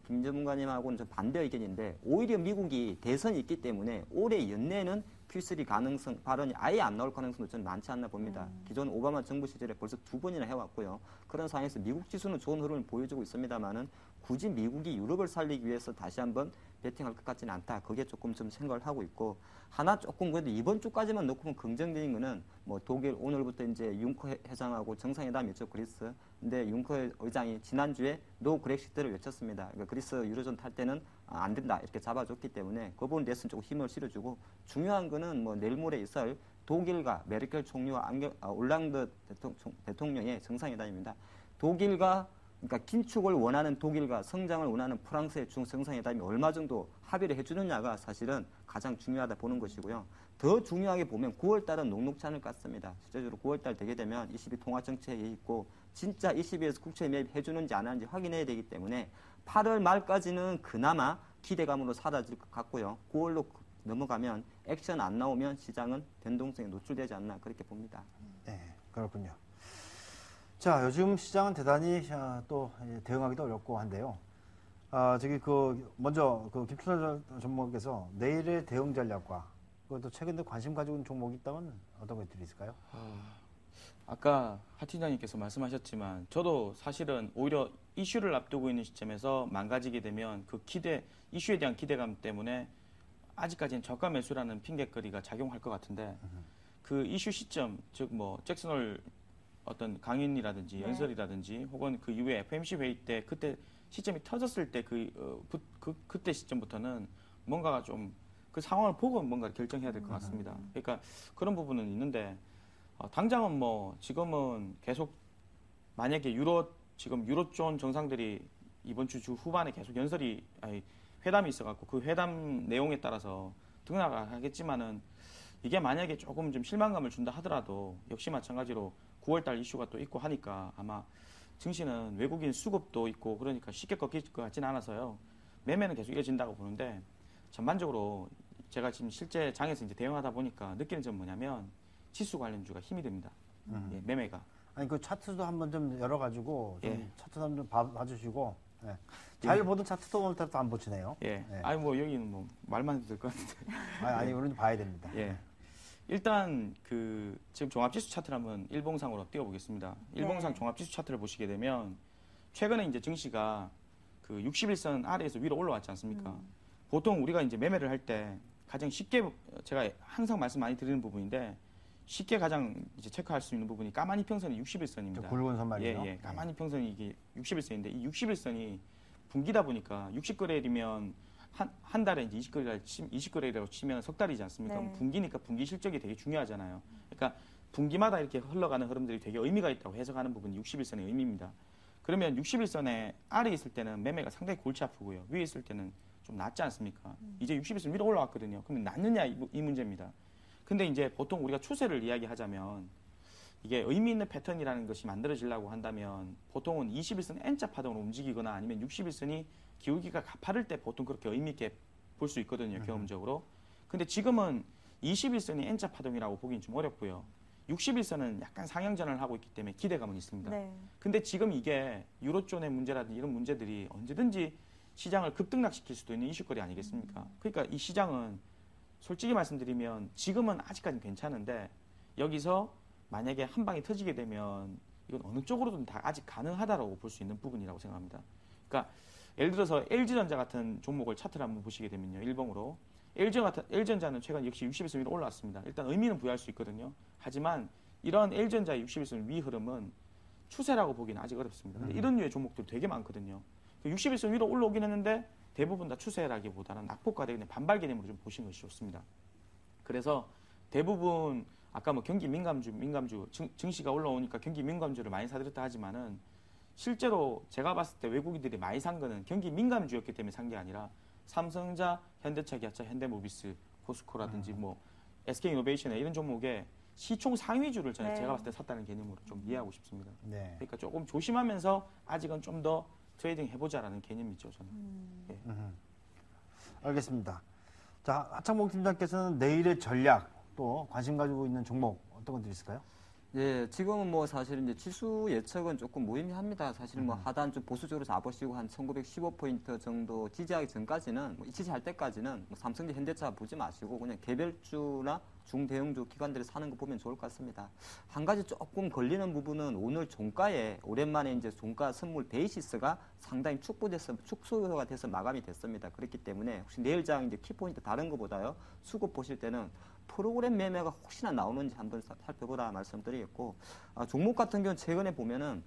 김 전문가님하고는 좀 반대 의견인데 오히려 미국이 대선이 있기 때문에 올해 연내는 Q3 가능성 발언이 아예 안 나올 가능성도 저는 많지 않나 봅니다. 기존 오바마 정부 시절에 벌써 2번이나 해왔고요. 그런 상황에서 미국 지수는 좋은 흐름을 보여주고 있습니다만은 굳이 미국이 유럽을 살리기 위해서 다시 한번 베팅할 것 같지는 않다. 그게 조금 좀 생각을 하고 있고 하나 조금 그래도 이번 주까지만 놓고 보면 긍정적인 거는 뭐 독일 오늘부터 이제 융커 회장하고 정상회담이 있죠. 그리스. 근데 융커 의장이 지난주에 노 그렉시트를 외쳤습니다. 그러니까 그리스 유로존 탈 때는 안 된다 이렇게 잡아줬기 때문에 그 부분에 대해서는 조금 힘을 실어주고 중요한 거는 뭐 내일 모레 있을 독일과 메르켈 총리와 올랑드 대통령의 정상회담입니다. 독일과 그러니까 긴축을 원하는 독일과 성장을 원하는 프랑스의 정상회담이 얼마 정도 합의를 해주느냐가 사실은 가장 중요하다 보는 것이고요. 더 중요하게 보면 9월 달은 녹록치 않을 것 같습니다. 실제적으로 9월 달 되게 되면 22 통화정책이 있고 진짜 22에서 국채 매입해주는지 안 하는지 확인해야 되기 때문에 8월 말까지는 그나마 기대감으로 사라질 것 같고요. 9월로 넘어가면 액션 안 나오면 시장은 변동성에 노출되지 않나 그렇게 봅니다. 네, 그렇군요. 자, 요즘 시장은 대단히 또 대응하기도 어렵고 한데요. 저기 먼저 김춘환 전문가께서 내일의 대응 전략과 그것도 최근에 관심 가지고 있는 종목이 있다면 어떤 것들이 있을까요? 아까 하 팀장님께서 말씀하셨지만 저도 사실은 오히려 이슈를 앞두고 있는 시점에서 망가지게 되면 그 이슈에 대한 기대감 때문에 아직까지는 저가 매수라는 핑계거리가 작용할 것 같은데 그 이슈 시점, 즉 뭐 잭슨홀 어떤 강연이라든지 연설이라든지 혹은 그 이후에 FMC 회의 때 그때 시점이 터졌을 때 그때 시점부터는 뭔가가 좀 그 상황을 보고 뭔가 결정해야 될 것 같습니다. 그러니까 그런 부분은 있는데 당장은 뭐 지금은 계속 만약에 지금 유로존 정상들이 이번 주 후반에 계속 회담이 있어갖고 그 회담 내용에 따라서 등락하겠지만은 이게 만약에 조금 좀 실망감을 준다 하더라도 역시 마찬가지로 9월달 이슈가 또 있고 하니까 아마 증시는 외국인 수급도 있고 그러니까 쉽게 꺾일 것 같지는 않아서요. 매매는 계속 이어진다고 보는데 전반적으로 제가 지금 실제 장에서 이제 대응하다 보니까 느끼는 점은 뭐냐면 지수 관련주가 힘이 됩니다. 예, 매매가. 아니 그 차트도 한번 좀 열어가지고 좀 차트 한번 봐주시고 예. 예. 잘 보던 차트도 오늘따라 안 보시네요. 예. 예. 아니 뭐 여기는 뭐 말만 해도 될 것 같은데. 아니 우리는 봐야 됩니다. 예. 일단 지금 종합지수 차트를 한번 일봉상으로 띄워보겠습니다. 일봉상 종합지수 차트를 보시게 되면 최근에 이제 증시가 그 61선 아래에서 위로 올라왔지 않습니까? 보통 우리가 이제 매매를 할 때 가장 쉽게 제가 항상 말씀 많이 드리는 부분인데 쉽게 가장 이제 체크할 수 있는 부분이 까만 이평선이 61선입니다. 굵은 선 말이죠. 예. 까만 이평선이 이게 61선인데 이 61선이 분기다 보니까 60거래일이면 한 달에 이제 20거래라고 치면 석 달이지 않습니까? 네. 분기니까 분기 실적이 되게 중요하잖아요. 그러니까 분기마다 이렇게 흘러가는 흐름들이 되게 의미가 있다고 해석하는 부분이 61선의 의미입니다. 그러면 61선에 아래 있을 때는 매매가 상당히 골치 아프고요. 위에 있을 때는 좀 낫지 않습니까? 이제 61선 위로 올라왔거든요. 그러면 낫느냐 이 문제입니다. 근데 이제 보통 우리가 추세를 이야기하자면 이게 의미 있는 패턴이라는 것이 만들어지려고 한다면 보통은 21선 N자 파동으로 움직이거나 아니면 61선이 기울기가 가파를 때 보통 그렇게 의미 있게 볼 수 있거든요, 경험적으로. 근데 지금은 21선이 N자 파동이라고 보기는 좀 어렵고요. 61선은 약간 상향전환을 하고 있기 때문에 기대감은 있습니다. 네. 근데 지금 이게 유로존의 문제라든지 이런 문제들이 언제든지 시장을 급등락시킬 수도 있는 이슈거리 아니겠습니까? 그러니까 이 시장은 솔직히 말씀드리면 지금은 아직까지는 괜찮은데 여기서 만약에 한 방이 터지게 되면 이건 어느 쪽으로든 다 아직 가능하다라고 볼 수 있는 부분이라고 생각합니다. 그러니까 예를 들어서 LG전자 같은 종목을 차트를 한번 보시게 되면요. 일봉으로. LG전자는 최근 역시 61선 위로 올라왔습니다. 일단 의미는 부여할 수 있거든요. 하지만 이런 LG전자의 61선 위 흐름은 추세라고 보기는 아직 어렵습니다. 근데 이런 류의 종목들 되게 많거든요. 61선 위로 올라오긴 했는데 대부분 다 추세라기보다는 낙폭과대 그냥 반발 개념으로 좀 보시는 것이 좋습니다. 그래서 대부분 아까 뭐 경기 민감주 증시가 올라오니까 경기 민감주를 많이 사들였다 하지만은 실제로 제가 봤을 때 외국인들이 많이 산 거는 경기 민감주였기 때문에 산 게 아니라 삼성자, 현대차, 기아차, 현대모비스, 포스코라든지 뭐 SK이노베이션이나 이런 종목에 시총 상위주를 제가 봤을 때 샀다는 개념으로 좀 이해하고 싶습니다. 네. 그러니까 조금 조심하면서 아직은 좀 더 트레이딩 해보자라는 개념이죠, 저는. 예. 알겠습니다. 자, 하창봉 팀장께서는 내일의 전략 또 관심 가지고 있는 종목 어떤 것들이 있을까요? 예, 지금은 뭐 사실 이제 지수 예측은 조금 무의미합니다. 사실 뭐 하단 좀 보수적으로 잡으시고 한 1915포인트 정도 지지하기 전까지는, 뭐 지지할 때까지는 뭐 삼성제, 현대차 보지 마시고 그냥 개별주나 중대형주 기관들이 사는 거 보면 좋을 것 같습니다. 한 가지 조금 걸리는 부분은 오늘 종가에 오랜만에 이제 종가 선물 베이시스가 상당히 축소가 돼서 마감이 됐습니다. 그렇기 때문에 혹시 내일장 이제 키포인트 다른 것보다요. 수급 보실 때는 프로그램 매매가 혹시나 나오는지 한번 살펴보라 말씀드리겠고, 종목 같은 경우는 최근에 보면은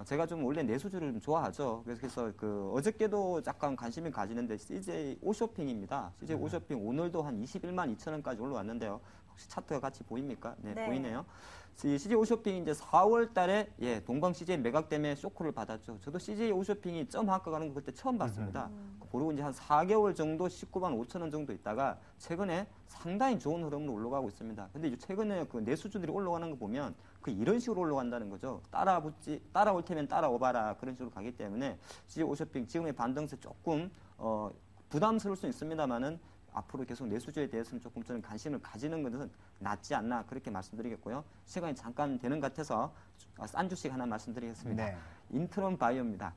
제가 좀 원래 내수주를 좀 좋아하죠. 그래서 그 어저께도 약간 관심이 가지는데 CJ 오쇼핑입니다. CJ 오쇼핑 오늘도 한 21만 2천 원까지 올라왔는데요. 혹시 차트가 같이 보입니까? 네, 네. 보이네요. CJ 오쇼핑이 이제 4월 달에 동방 CJ 매각 때문에 쇼크를 받았죠. 저도 CJ 오쇼핑이 점 한가 가는 거 그때 처음 봤습니다. 그리고 이제 한 4개월 정도 19만 5천 원 정도 있다가 최근에 상당히 좋은 흐름으로 올라가고 있습니다. 근데 이제 최근에 그 내수주들이 올라가는 거 보면 그 이런 식으로 올라간다는 거죠. 따라올 테면 따라오봐라 그런 식으로 가기 때문에 CJ 오쇼핑 지금의 반등세 조금 부담스러울 수 있습니다만은 앞으로 계속 내수주에 대해서는 조금 저는 관심을 가지는 것은 낫지 않나 그렇게 말씀드리겠고요. 시간이 잠깐 되는 것 같아서 싼 주식 하나 말씀드리겠습니다. 네. 인트론 바이오입니다.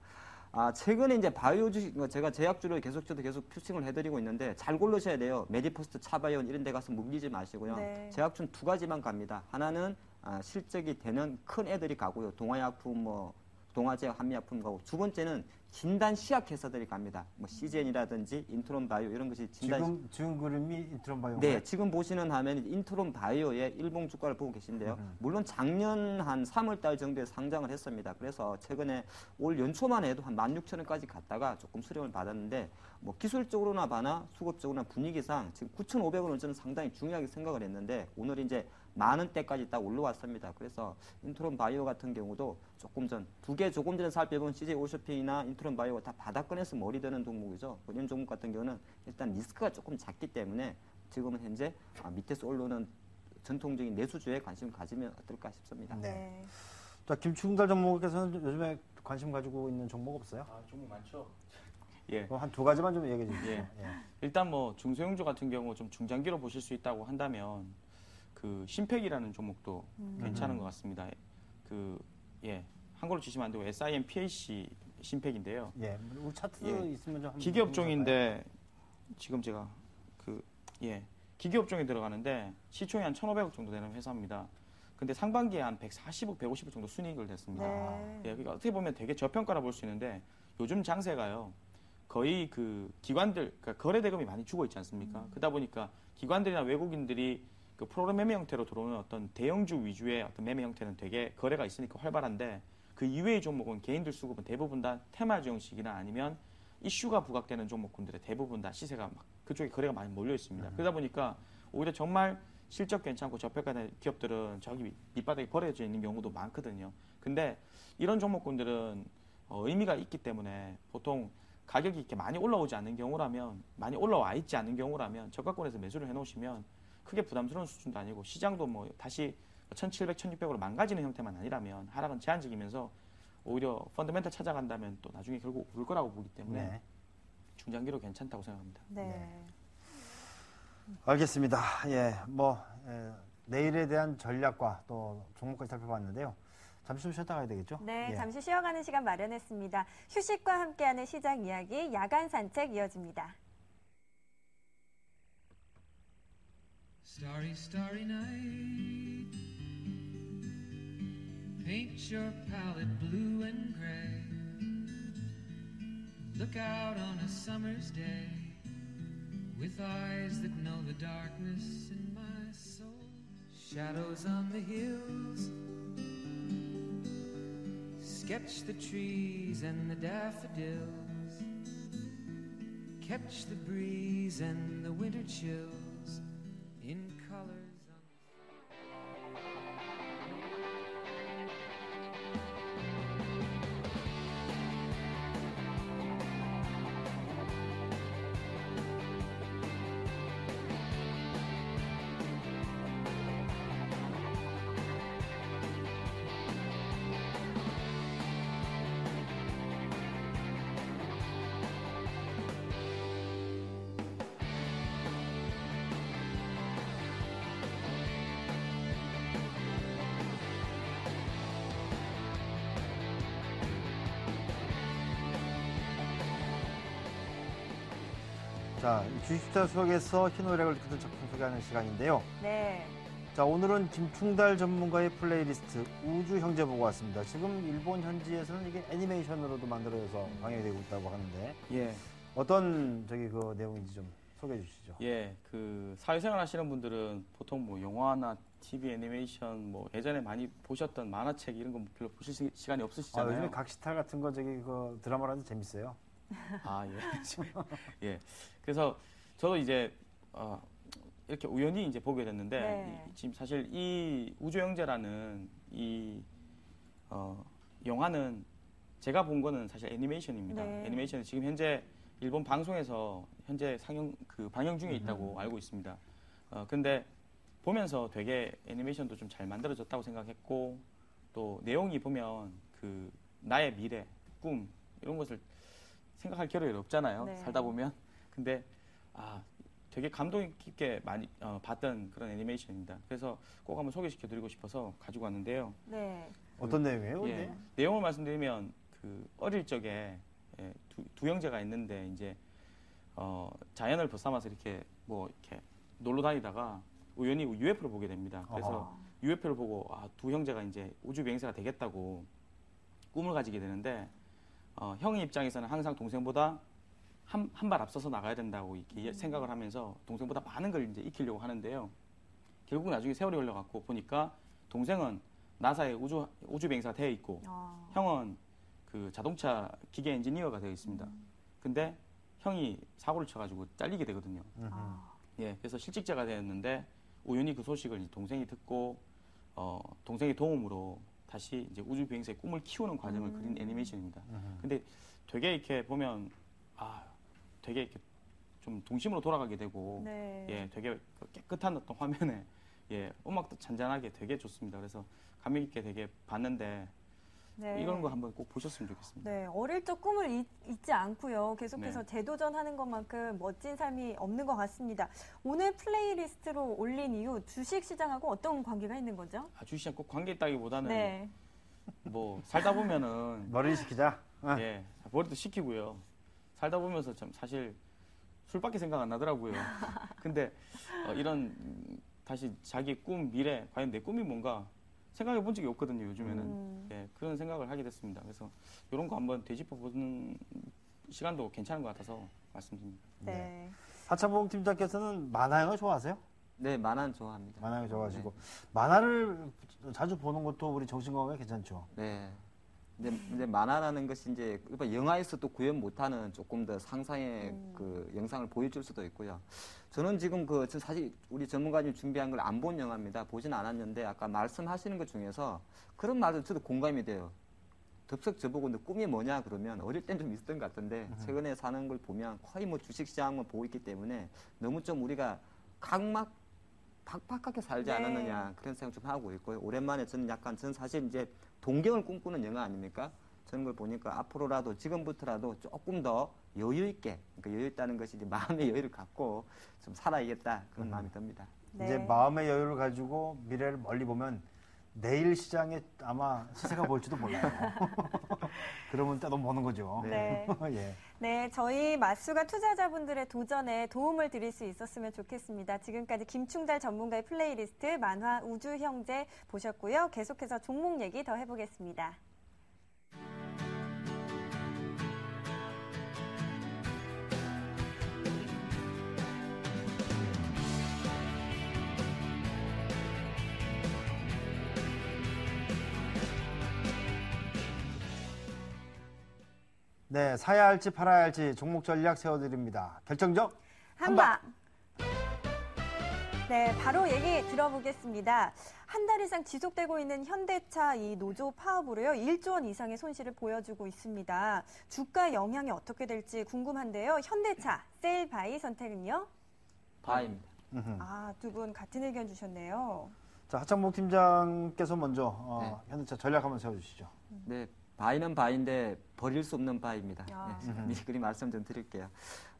최근에 이제 바이오 주식, 제가 제약주를 계속 퓨칭을 해드리고 있는데 잘 고르셔야 돼요. 메디포스트, 차바이온 이런 데 가서 뭉기지 마시고요. 네. 제약주는 두 가지만 갑니다. 하나는 실적이 되는 큰 애들이 가고요. 동화약품, 동화제약, 한미약품 가고. 두 번째는 진단 시약 회사들이 갑니다. CGN이라든지 인트론 바이오 이런 것이 진단. 지금 그림이 인트론 바이오. 네, 지금 보시는 화면이 인트론 바이오의 일봉 주가를 보고 계신데요. 물론 작년 한 3월 달 정도에 상장을 했습니다. 그래서 최근에 올 연초만 해도 한 16,000원까지 갔다가 조금 수렴을 받았는데 기술적으로나 봐나 수급적으로나 분위기상 지금 9,500원은 저는 상당히 중요하게 생각을 했는데 오늘 이제 10,000원대까지 딱 올라왔습니다. 그래서 인트론 바이오 같은 경우도 조금 전 두 개 조금 전에 살펴본 CJ 오쇼핑이나 인트론 바이오가 다 바닥권에서 머리 드는 종목이죠. 이런 종목 같은 경우는 일단 리스크가 조금 작기 때문에 지금은 현재 밑에서 올라오는 전통적인 내수주에 관심을 가지면 어떨까 싶습니다. 네. 자, 김충달 전문가께서는 요즘에 관심 가지고 있는 종목 없어요? 종목 많죠. 예. 한 두 가지만 좀 얘기해 주시죠. 예. 일단 중소형주 같은 경우 좀 중장기로 보실 수 있다고 한다면 그 신팩이라는 종목도 괜찮은 것 같습니다. 한글로 치시면 안 되고 SIMPAC 신팩인데요. 예. 우리 차트 있으면 좀 한번 기계업종인데 지금 제가 기계업종에 들어가는데 시총이 한 1,500억 정도 되는 회사입니다. 근데 상반기에 한 140억, 150억 정도 순이익을 냈습니다. 네. 그러니까 어떻게 보면 되게 저평가라 볼 수 있는데 요즘 장세가요. 거의 그 기관들, 그러니까 거래 대금이 많이 죽어 있지 않습니까? 그러다 보니까 기관들이나 외국인들이 그 프로그램 매매 형태로 들어오는 어떤 대형주 위주의 어떤 매매 형태는 되게 거래가 있으니까 활발한데 그 이외의 종목은 개인들 수급은 대부분 다 테마주 형식이나 아니면 이슈가 부각되는 종목군들의 대부분 다 시세가 막 그쪽에 거래가 많이 몰려 있습니다. 그러다 보니까 오히려 정말 실적 괜찮고 저평가된 기업들은 저기 밑바닥에 버려져 있는 경우도 많거든요. 근데 이런 종목군들은 의미가 있기 때문에 보통 가격이 이렇게 많이 올라오지 않는 경우라면, 많이 올라와 있지 않는 경우라면 저가권에서 매수를 해놓으시면 크게 부담스러운 수준도 아니고 시장도 다시 1,700, 1,600으로 망가지는 형태만 아니라면 하락은 제한적이면서 오히려 펀더멘탈 찾아간다면 또 나중에 결국 오를 거라고 보기 때문에 중장기로 괜찮다고 생각합니다. 네. 알겠습니다. 내일에 대한 전략과 또 종목까지 살펴봤는데요. 잠시 좀 쉬었다 가야 되겠죠? 네, 잠시 쉬어가는 시간 마련했습니다. 휴식과 함께하는 시장 이야기, 야간 산책 이어집니다. Starry, starry night. Paint your palette blue and gray. Look out on a summer's day with eyes that know the darkness in my soul. Shadows on the hills. Sketch the trees and the daffodils. Catch the breeze and the winter chills in colors on 자, 주식투자 수업에서 희노애락을 느끼는 작품 소개하는 시간인데요. 네. 자, 오늘은 김충달 전문가의 플레이리스트 우주 형제 보고 왔습니다. 지금 일본 현지에서는 이게 애니메이션으로도 만들어져서 방영되고 있다고 하는데 어떤 그 내용인지 좀 소개해 주시죠. 그 사회생활 하시는 분들은 보통 영화나 TV 애니메이션 예전에 많이 보셨던 만화책 이런 거 별로 보실 시간이 없으시잖아요. 요즘에 각시탈 같은 거 그 드라마라도 재밌어요. 그래서 저도 이제 이렇게 우연히 이제 보게 됐는데 지금 사실 이 우주 형제라는 이 영화는 제가 본 거는 사실 애니메이션입니다. 애니메이션은 지금 현재 일본 방송에서 현재 방영 중에 있다고 알고 있습니다. 근데 보면서 되게 애니메이션도 좀 잘 만들어졌다고 생각했고 또 내용이 보면 그 나의 미래, 꿈 이런 것을 생각할 겨를이 없잖아요. 살다 보면. 근데 되게 감동 깊게 많이 봤던 그런 애니메이션입니다. 그래서 꼭 한번 소개시켜드리고 싶어서 가지고 왔는데요. 네. 어떤 내용이에요? 예, 근데? 내용을 말씀드리면 그 어릴 적에 두 형제가 있는데 이제 자연을 벗삼아서 이렇게 뭐 이렇게 놀러 다니다가 우연히 UFO를 보게 됩니다. 그래서 UFO를 보고 두 형제가 이제 우주 비행사가 되겠다고 꿈을 가지게 되는데 형의 입장에서는 항상 동생보다 한 발 앞서서 나가야 된다고 이렇게 생각을 하면서 동생보다 많은 걸 이제 익히려고 하는데요. 결국 나중에 세월이 흘러갖고 보니까 동생은 나사의 우주 비행사가 되어 있고 형은 그 자동차 기계 엔지니어가 되어 있습니다. 근데 형이 사고를 쳐가지고 잘리게 되거든요. 예, 그래서 실직자가 되었는데 우연히 그 소식을 이제 동생이 듣고 동생의 도움으로 다시 이제 우주 비행사의 꿈을 키우는 과정을 그린 애니메이션입니다. 근데 되게 이렇게 보면 되게 이렇게 좀 동심으로 돌아가게 되고 네. 예, 되게 깨끗한 어떤 화면에 예, 음악도 잔잔하게 되게 좋습니다. 그래서 감명 깊게 되게 봤는데 네. 이런 거 한번 꼭 보셨으면 좋겠습니다. 네, 어릴 적 꿈을 잊지 않고요. 계속해서 네. 재도전하는 것만큼 멋진 삶이 없는 것 같습니다. 오늘 플레이리스트로 올린 이유 주식 시장하고 어떤 관계가 있는 거죠? 주시장 꼭 관계 있다기보다는 네. 뭐 살다 보면은 머리를 식히자. 예, 머리도 식히고요. 살다 보면서 참 사실 술밖에 생각 안 나더라고요. 근데 이런 다시 자기 꿈, 미래, 과연 내 꿈이 뭔가 생각해 본 적이 없거든요, 요즘에는. 예, 그런 생각을 하게 됐습니다. 그래서 이런 거 한번 되짚어 보는 시간도 괜찮은 것 같아서 말씀드립니다. 네. 하차봉 팀장께서는 만화영화 좋아하세요? 네, 만화는 좋아합니다. 만화영화 좋아하시고 만화를 자주 보는 것도 우리 정신건강에 괜찮죠. 네. 근데 만화라는 것이 이제 일반 영화에서 또 구현 못하는 조금 더 상상의 그 영상을 보여줄 수도 있고요. 저는 지금 저 사실 우리 전문가님 준비한 걸 안 본 영화입니다. 보진 않았는데 아까 말씀하시는 것 중에서 그런 말도 저도 공감이 돼요. 덥석 저보고 너 꿈이 뭐냐 그러면 어릴 땐 좀 있었던 것 같은데 최근에 사는 걸 보면 거의 뭐 주식시장만 보고 있기 때문에 너무 좀 우리가 각막 팍팍하게 살지 네. 않았느냐 그런 생각 좀 하고 있고요. 오랜만에 저는 사실 이제 동경을 꿈꾸는 영화 아닙니까? 저런 걸 보니까 앞으로라도 지금부터라도 조금 더 여유 있게 그러니까 여유 있다는 것이 이제 마음의 여유를 갖고 좀 살아야겠다 그런 마음이 듭니다. 네. 이제 마음의 여유를 가지고 미래를 멀리 보면 내일 시장에 아마 시세가 볼지도 몰라요. 그러면 또 너무 버는 거죠. 네. 예. 네, 저희 맛수가 투자자분들의 도전에 도움을 드릴 수 있었으면 좋겠습니다. 지금까지 김충달 전문가의 플레이리스트 만화 우주형제 보셨고요. 계속해서 종목 얘기 더 해보겠습니다. 네, 사야 할지 팔아야 할지 종목 전략 세워드립니다. 결정적 한방. 네, 바로 얘기 들어보겠습니다. 한 달 이상 지속되고 있는 현대차 이 노조 파업으로요, 1조 원 이상의 손실을 보여주고 있습니다. 주가 영향이 어떻게 될지 궁금한데요. 현대차, 셀 바이 선택은요? 바입니다. 두 분 같은 의견 주셨네요. 자, 하창봉 팀장께서 먼저 네. 현대차 전략 한번 세워주시죠. 네, 바이는 바인데 버릴 수 없는 바입니다. 아. 네, 미리 말씀 좀 드릴게요.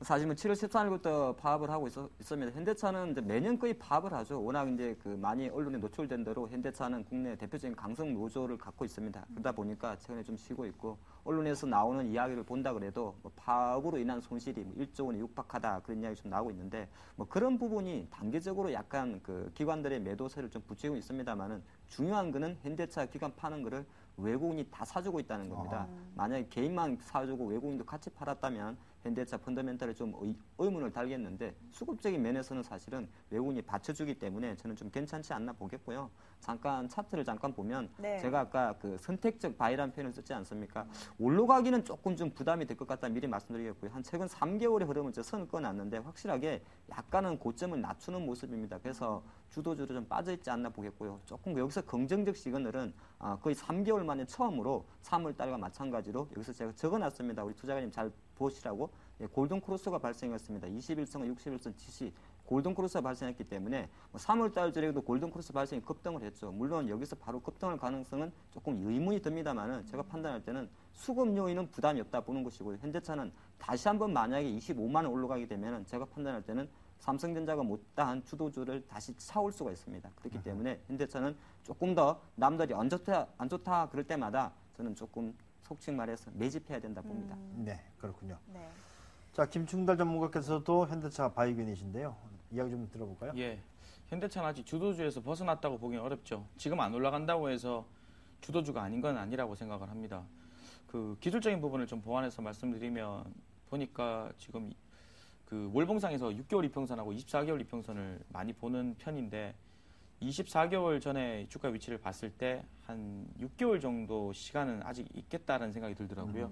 사실 뭐 7월 13일부터 파업을 하고 있습니다. 현대차는 이제 매년 거의 파업을 하죠. 워낙 이제 그 많이 언론에 노출된 대로 현대차는 국내 대표적인 강성 노조를 갖고 있습니다. 그러다 보니까 최근에 좀 쉬고 있고 언론에서 나오는 이야기를 본다 그래도 뭐 파업으로 인한 손실이 뭐 1조 원에 육박하다 그런 이야기 좀 나오고 있는데 뭐 그런 부분이 단계적으로 약간 그 기관들의 매도세를 좀 붙이고 있습니다만은 중요한 거는 현대차 기관 파는 거를 외국인이 다 사주고 있다는 겁니다. 만약에 개인만 사주고 외국인도 같이 팔았다면 현대차 펀더멘탈에 좀 의문을 달겠는데 수급적인 면에서는 사실은 외국인이 받쳐주기 때문에 저는 좀 괜찮지 않나 보겠고요. 잠깐 차트를 잠깐 보면 네. 제가 아까 그 선택적 바이라는 표현을 썼지 않습니까? 올라가기는 조금 좀 부담이 될 것 같다 미리 말씀드리겠고요. 한 최근 3개월의 흐름을 저 선을 꺼놨는데 확실하게 약간은 고점을 낮추는 모습입니다. 그래서 주도주로 좀 빠져있지 않나 보겠고요. 조금 여기서 긍정적 시그널은 거의 3개월 만에 처음으로 3월달과 마찬가지로 여기서 제가 적어놨습니다. 우리 투자자님 잘 보시라고. 예, 골든 크로스가 발생했습니다. 21선과 61선 지시 골든 크로스가 발생했기 때문에 3월달 전에도 골든 크로스 발생이 급등을 했죠. 물론 여기서 바로 급등할 가능성은 조금 의문이 듭니다만은 제가 판단할 때는 수급 요인은 부담이 없다 보는 것이고요. 현대차는 다시 한번 만약에 25만 원 올라가게 되면은 제가 판단할 때는 삼성전자가 못다한 주도주를 다시 차올 수가 있습니다. 그렇기 때문에 현대차는 조금 더 남들이 안 좋다 그럴 때마다 저는 조금 속칭 말해서 매집해야 된다 봅니다. 네, 그렇군요. 네. 자, 김충달 전문가께서도 현대차 바이견이신데요. 이야기 좀 들어볼까요? 예, 현대차는 아직 주도주에서 벗어났다고 보기는 어렵죠. 지금 안 올라간다고 해서 주도주가 아닌 건 아니라고 생각을 합니다. 그 기술적인 부분을 좀 보완해서 말씀드리면 보니까 지금 그 월봉상에서 6개월 이평선하고 24개월 이평선을 많이 보는 편인데 24개월 전에 주가 위치를 봤을 때 한 6개월 정도 시간은 아직 있겠다라는 생각이 들더라고요.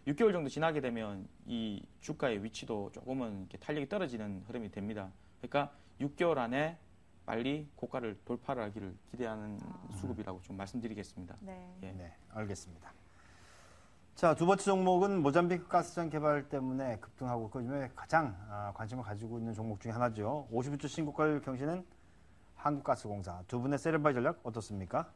6개월 정도 지나게 되면 이 주가의 위치도 조금은 이렇게 탄력이 떨어지는 흐름이 됩니다. 그러니까 6개월 안에 빨리 고가를 돌파를 하기를 기대하는 수급이라고 좀 말씀드리겠습니다. 네. 예. 네, 알겠습니다. 자, 두 번째 종목은 모잠비크 가스장 개발 때문에 급등하고 그중에 가장 관심을 가지고 있는 종목 중에 하나죠. 50주 신고가를 경신은 한국가스공사. 두 분의 세련바이 전략 어떻습니까?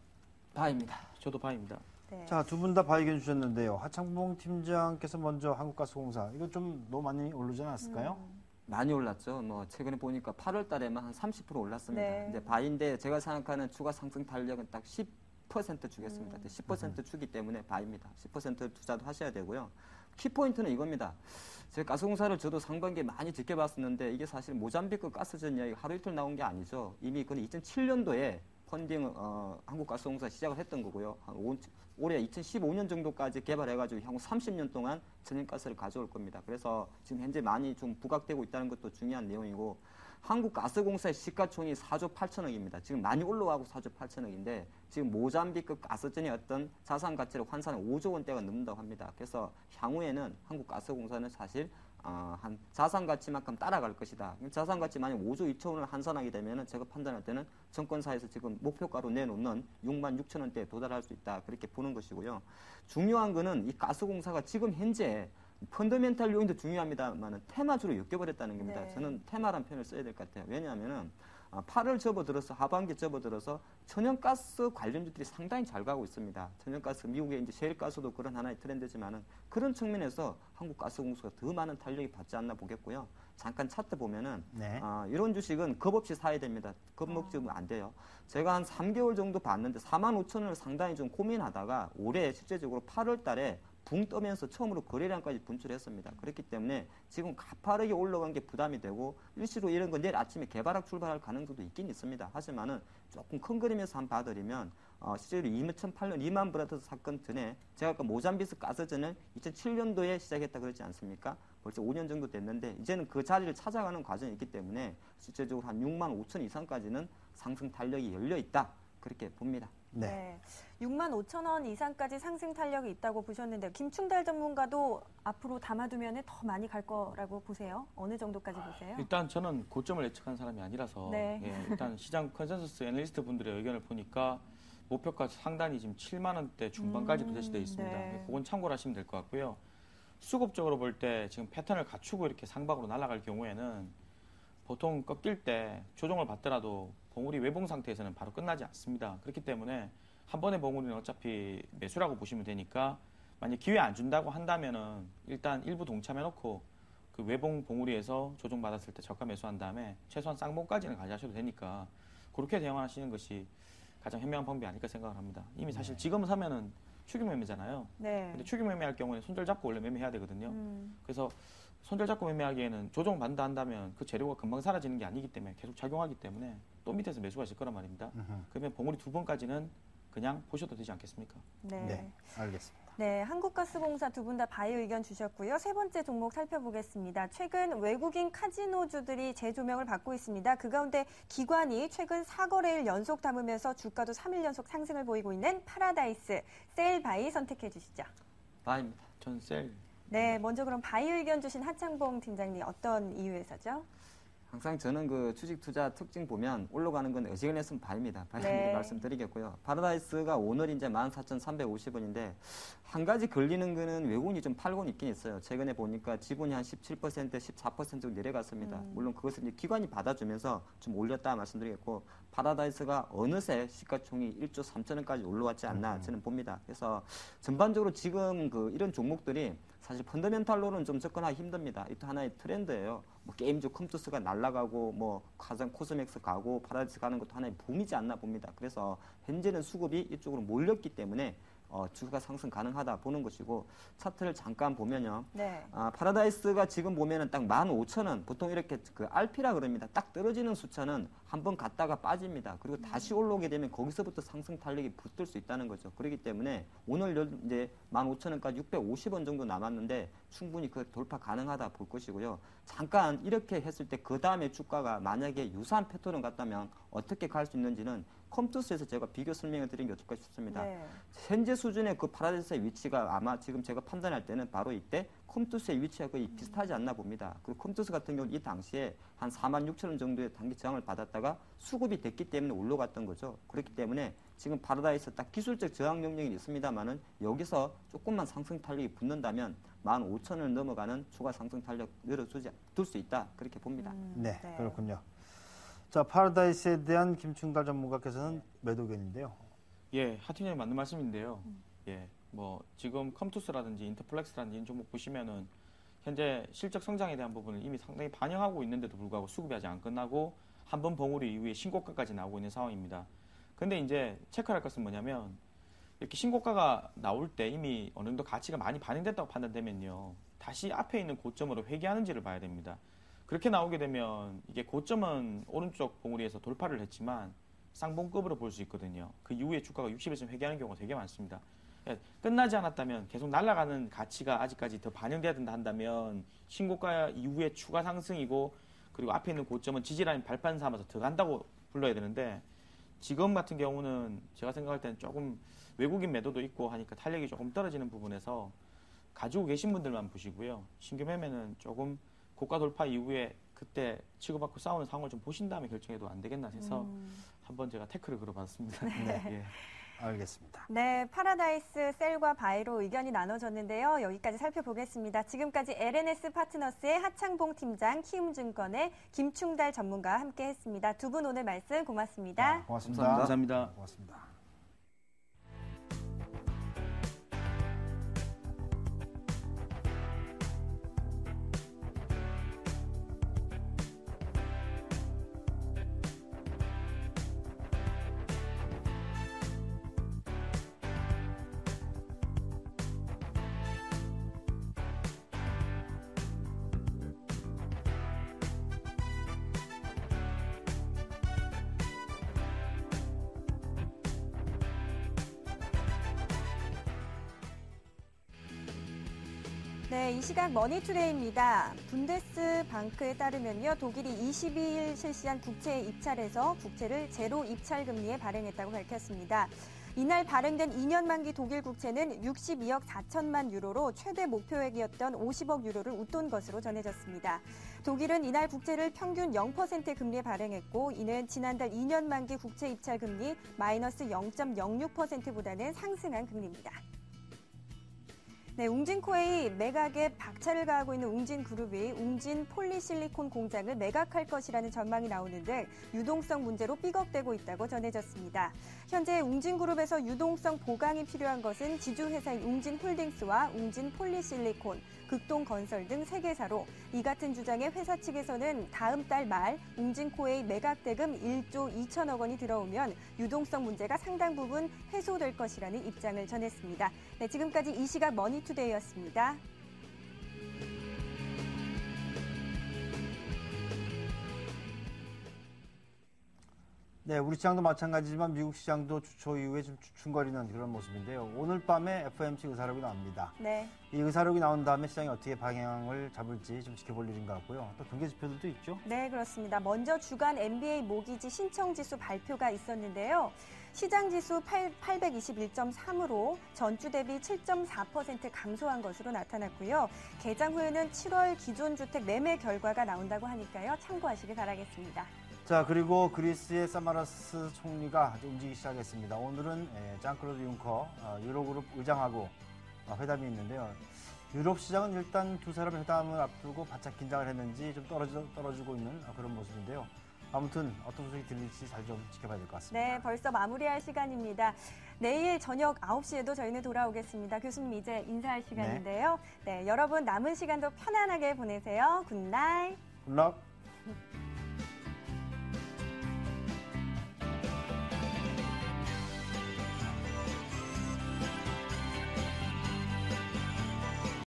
바입니다. 저도 바입니다. 네. 자, 두 분 다 바이견 주셨는데요. 하창봉 팀장께서 먼저 한국가스공사. 이거 좀 너무 많이 오르지 않았을까요? 많이 올랐죠. 뭐 최근에 보니까 8월 달에만 한 30% 올랐습니다. 네. 이제 바인데 제가 생각하는 추가 상승 탄력은 딱 10% 주겠습니다. 10% 주기 때문에 바입니다. 10% 투자도 하셔야 되고요. 키포인트는 이겁니다. 제가 가스공사를 저도 상반기에 많이 지켜봤었는데 이게 사실 모잠비크 가스전 이야기 하루 이틀 나온 게 아니죠. 이미 그건 2007년도에 펀딩 한국가스공사 시작을 했던 거고요. 올해 2015년 정도까지 개발해가지고 향후 30년 동안 천연가스를 가져올 겁니다. 그래서 지금 현재 많이 좀 부각되고 있다는 것도 중요한 내용이고 한국가스공사의 시가총이 4조 8천억입니다. 지금 많이 올라가고 4조 8천억인데 지금 모잠비크 가스전의 어떤 자산 가치를 환산해 5조 원대가 넘는다고 합니다. 그래서 향후에는 한국가스공사는 사실 한 자산 가치만큼 따라갈 것이다. 자산 가치 만약 5조 2천 원을 환산하게 되면 제가 판단할 때는 정권사에서 지금 목표가로 내놓는 6만 6천 원대에 도달할 수 있다. 그렇게 보는 것이고요. 중요한 거는 이 가스공사가 지금 현재 펀더멘탈 요인도 중요합니다만 테마주로 엮여버렸다는 겁니다. 네. 저는 테마란 표현을 써야 될 것 같아요. 왜냐하면은 8월 접어들어서 하반기 접어들어서 천연가스 관련주들이 상당히 잘 가고 있습니다. 천연가스 미국의 이제 셰일가스도 그런 하나의 트렌드지만은 그런 측면에서 한국가스공사가 더 많은 탄력이 받지 않나 보겠고요. 잠깐 차트 보면은 네. 이런 주식은 겁 없이 사야 됩니다. 겁 먹지면 안 돼요. 제가 한 3개월 정도 봤는데 4만 5천 원을 상당히 좀 고민하다가 올해 실제적으로 8월 달에 붕 떠면서 처음으로 거래량까지 분출했습니다. 그렇기 때문에 지금 가파르게 올라간 게 부담이 되고 일시로 이런 거 내일 아침에 개발학 출발할 가능성도 있긴 있습니다. 하지만은 조금 큰 그림에서 한번 봐드리면 실제로 2008년 리만 브라더스 사건 전에 제가 아까 모잠비스 가스전을 2007년도에 시작했다 그러지 않습니까? 벌써 5년 정도 됐는데 이제는 그 자리를 찾아가는 과정이 있기 때문에 실제적으로 한 6만 5천 이상까지는 상승 탄력이 열려 있다. 그렇게 봅니다. 네. 6만 5천 원 이상까지 상승 탄력이 있다고 보셨는데요. 김충달 전문가도 앞으로 담아두면 더 많이 갈 거라고 보세요? 어느 정도까지 보세요? 일단 저는 고점을 예측한 사람이 아니라서 네. 예, 일단 시장 컨센서스 애널리스트 분들의 의견을 보니까 목표가 상단이 지금 7만 원대 중반까지도 제시되어 있습니다. 네. 그건 참고를 하시면 될 것 같고요. 수급적으로 볼 때 지금 패턴을 갖추고 이렇게 상방으로 날아갈 경우에는 보통 꺾일 때 조정을 받더라도 봉우리 외봉 상태에서는 바로 끝나지 않습니다. 그렇기 때문에 한 번의 봉우리는 어차피 매수라고 보시면 되니까 만약 기회 안 준다고 한다면은 일단 일부 동참해놓고 그 외봉 봉우리에서 조정받았을 때 저가 매수한 다음에 최소한 쌍봉까지는 가져가셔도 되니까 그렇게 대응하시는 것이 가장 현명한 방법이 아닐까 생각을 합니다. 이미 사실 지금 사면은 추격 매매잖아요. 네. 근데 추격 매매할 경우에는 손절 잡고 원래 매매해야 되거든요. 그래서 손절 잡고 매매하기에는 조정 받는다 한다면 그 재료가 금방 사라지는 게 아니기 때문에 계속 작용하기 때문에 또 밑에서 매수가 있을 거란 말입니다. 그러면 봉우리 2번까지는 그냥 보셔도 되지 않겠습니까? 네. 네, 알겠습니다. 네, 한국가스공사 두 분 다 바이 의견 주셨고요. 세 번째 종목 살펴보겠습니다. 최근 외국인 카지노주들이 재조명을 받고 있습니다. 그 가운데 기관이 최근 4거래일 연속 담으면서 주가도 3일 연속 상승을 보이고 있는 파라다이스, 셀 바이 선택해 주시죠. 바입니다. 전 셀. 네, 먼저 그럼 바이 의견 주신 하창봉 팀장님 어떤 이유에서죠? 항상 저는 그 주식 투자 특징 보면 올라가는 건 어지간했으면 바입니다. 네. 말씀드리겠고요. 파라다이스가 오늘 이제 14,350원인데 한 가지 걸리는 거는 외국인이 좀 팔고는 있긴 있어요. 최근에 보니까 지분이 한 17%, 14% 정도 내려갔습니다. 물론 그것을 이제 기관이 받아주면서 좀 올렸다 말씀드리겠고 파라다이스가 어느새 시가총이 1조 3천원까지 올라왔지 않나 저는 봅니다. 그래서 전반적으로 지금 그 이런 종목들이 사실 펀더멘탈로는 좀 접근하기 힘듭니다. 이것도 하나의 트렌드예요. 뭐 게임주 컴투스가 날아가고 뭐 가장 코스맥스 가고 파라다이스 가는 것도 하나의 붐이지 않나 봅니다. 그래서 현재는 수급이 이쪽으로 몰렸기 때문에 주가 상승 가능하다 보는 것이고 차트를 잠깐 보면요. 네. 파라다이스가 지금 보면은 딱 15,000원 보통 이렇게 그 RP라 그럽니다. 딱 떨어지는 수차는 한번 갔다가 빠집니다. 그리고 다시 올라오게 되면 거기서부터 상승 탄력이 붙을 수 있다는 거죠. 그렇기 때문에 오늘 이제 15,000원까지 650원 정도 남았는데 충분히 그 돌파 가능하다 볼 것이고요. 잠깐 이렇게 했을 때 그 다음에 주가가 만약에 유사한 패턴을 갔다면 어떻게 갈 수 있는지는 컴투스에서 제가 비교 설명을 드린 게 어떨까 싶습니다. 네. 현재 수준의 그 파라다이스의 위치가 아마 지금 제가 판단할 때는 바로 이때 컴투스의 위치가 거의 비슷하지 않나 봅니다. 그리고 컴투스 같은 경우는 이 당시에 한 46,000원 정도의 단기 저항을 받았다가 수급이 됐기 때문에 올라갔던 거죠. 그렇기 때문에 지금 파라다이스 딱 기술적 저항 영역이 있습니다만은 여기서 조금만 상승 탄력이 붙는다면 15,000원을 넘어가는 추가 상승 탄력 둘 수 있다. 그렇게 봅니다. 네, 그렇군요. 자, 파라다이스에 대한 김충달 전문가께서는 매도 의견인데요. 예, 하팀장님 맞는 말씀인데요. 예, 뭐 지금 컴투스라든지 인터플렉스라든지 이런 종목 보시면은 현재 실적 성장에 대한 부분을 이미 상당히 반영하고 있는데도 불구하고 수급이 아직 안 끝나고 한 번 봉우리 이후에 신고가까지 나오고 있는 상황입니다. 근데 이제 체크할 것은 뭐냐면 이렇게 신고가가 나올 때 이미 어느 정도 가치가 많이 반영됐다고 판단되면요. 다시 앞에 있는 고점으로 회귀하는지를 봐야 됩니다. 그렇게 나오게 되면 이게 고점은 오른쪽 봉우리에서 돌파를 했지만 쌍봉급으로 볼 수 있거든요. 그 이후에 주가가 60에서 회귀하는 경우가 되게 많습니다. 끝나지 않았다면 계속 날아가는 가치가 아직까지 더 반영돼야 된다 한다면 신고가 이후에 추가 상승이고 그리고 앞에 있는 고점은 지지라인 발판 삼아서 들어간다고 불러야 되는데 지금 같은 경우는 제가 생각할 때는 조금 외국인 매도도 있고 하니까 탄력이 조금 떨어지는 부분에서 가지고 계신 분들만 보시고요. 신규 매매는 조금 고가 돌파 이후에 그때 치고받고 싸우는 상황을 좀 보신 다음에 결정해도 안 되겠나 해서 한번 제가 태클을 걸어봤습니다. 네. 예. 알겠습니다. 네, 파라다이스 셀과 바이로 의견이 나눠졌는데요. 여기까지 살펴보겠습니다. 지금까지 LNS 파트너스의 하창봉 팀장, 키움증권의 김충달 전문가와 함께했습니다. 두 분 오늘 말씀 고맙습니다. 고맙습니다. 감사합니다. 고맙습니다. 네, 이 시각 머니투데이입니다. 분데스방크에 따르면요, 독일이 22일 실시한 국채 입찰에서 국채를 제로 입찰 금리에 발행했다고 밝혔습니다. 이날 발행된 2년 만기 독일 국채는 62억 4천만 유로로 최대 목표액이었던 50억 유로를 웃돈 것으로 전해졌습니다. 독일은 이날 국채를 평균 0% 금리에 발행했고 이는 지난달 2년 만기 국채 입찰 금리 마이너스 0.06%보다는 상승한 금리입니다. 네, 웅진코웨이 매각에 박차를 가하고 있는 웅진그룹이 웅진 폴리실리콘 공장을 매각할 것이라는 전망이 나오는 등 유동성 문제로 삐걱대고 있다고 전해졌습니다. 현재 웅진그룹에서 유동성 보강이 필요한 것은 지주회사인 웅진홀딩스와 웅진폴리실리콘, 극동건설 등 3개사로 이 같은 주장에 회사 측에서는 다음 달 말 웅진코웨이 매각 대금 1조 2천억 원이 들어오면 유동성 문제가 상당 부분 해소될 것이라는 입장을 전했습니다. 네, 지금까지 이 시각 머니투데이였습니다. 네, 우리 시장도 마찬가지지만 미국 시장도 주초 이후에 좀 주춤거리는 그런 모습인데요. 오늘 밤에 FOMC 의사록이 나옵니다. 네. 이 의사록이 나온 다음에 시장이 어떻게 방향을 잡을지 좀 지켜볼 일인 것 같고요. 또 경제 지표들도 있죠. 네, 그렇습니다. 먼저 주간 NBA 모기지 신청지수 발표가 있었는데요. 시장지수 821.3으로 전주 대비 7.4% 감소한 것으로 나타났고요. 개장 후에는 7월 기존주택 매매 결과가 나온다고 하니까요. 참고하시기 바라겠습니다. 자, 그리고 그리스의 사마라스 총리가 움직이기 시작했습니다. 오늘은 장클로드 융커 유로그룹 의장하고 회담이 있는데요. 유럽 시장은 일단 두 사람의 회담을 앞두고 바짝 긴장을 했는지 좀 떨어지고 있는 그런 모습인데요. 아무튼 어떤 소식이 들릴지 잘 좀 지켜봐야 될 것 같습니다. 네, 벌써 마무리할 시간입니다. 내일 저녁 9시에도 저희는 돌아오겠습니다. 교수님 이제 인사할 시간인데요. 네, 여러분 남은 시간도 편안하게 보내세요. 굿나잇. 굿락.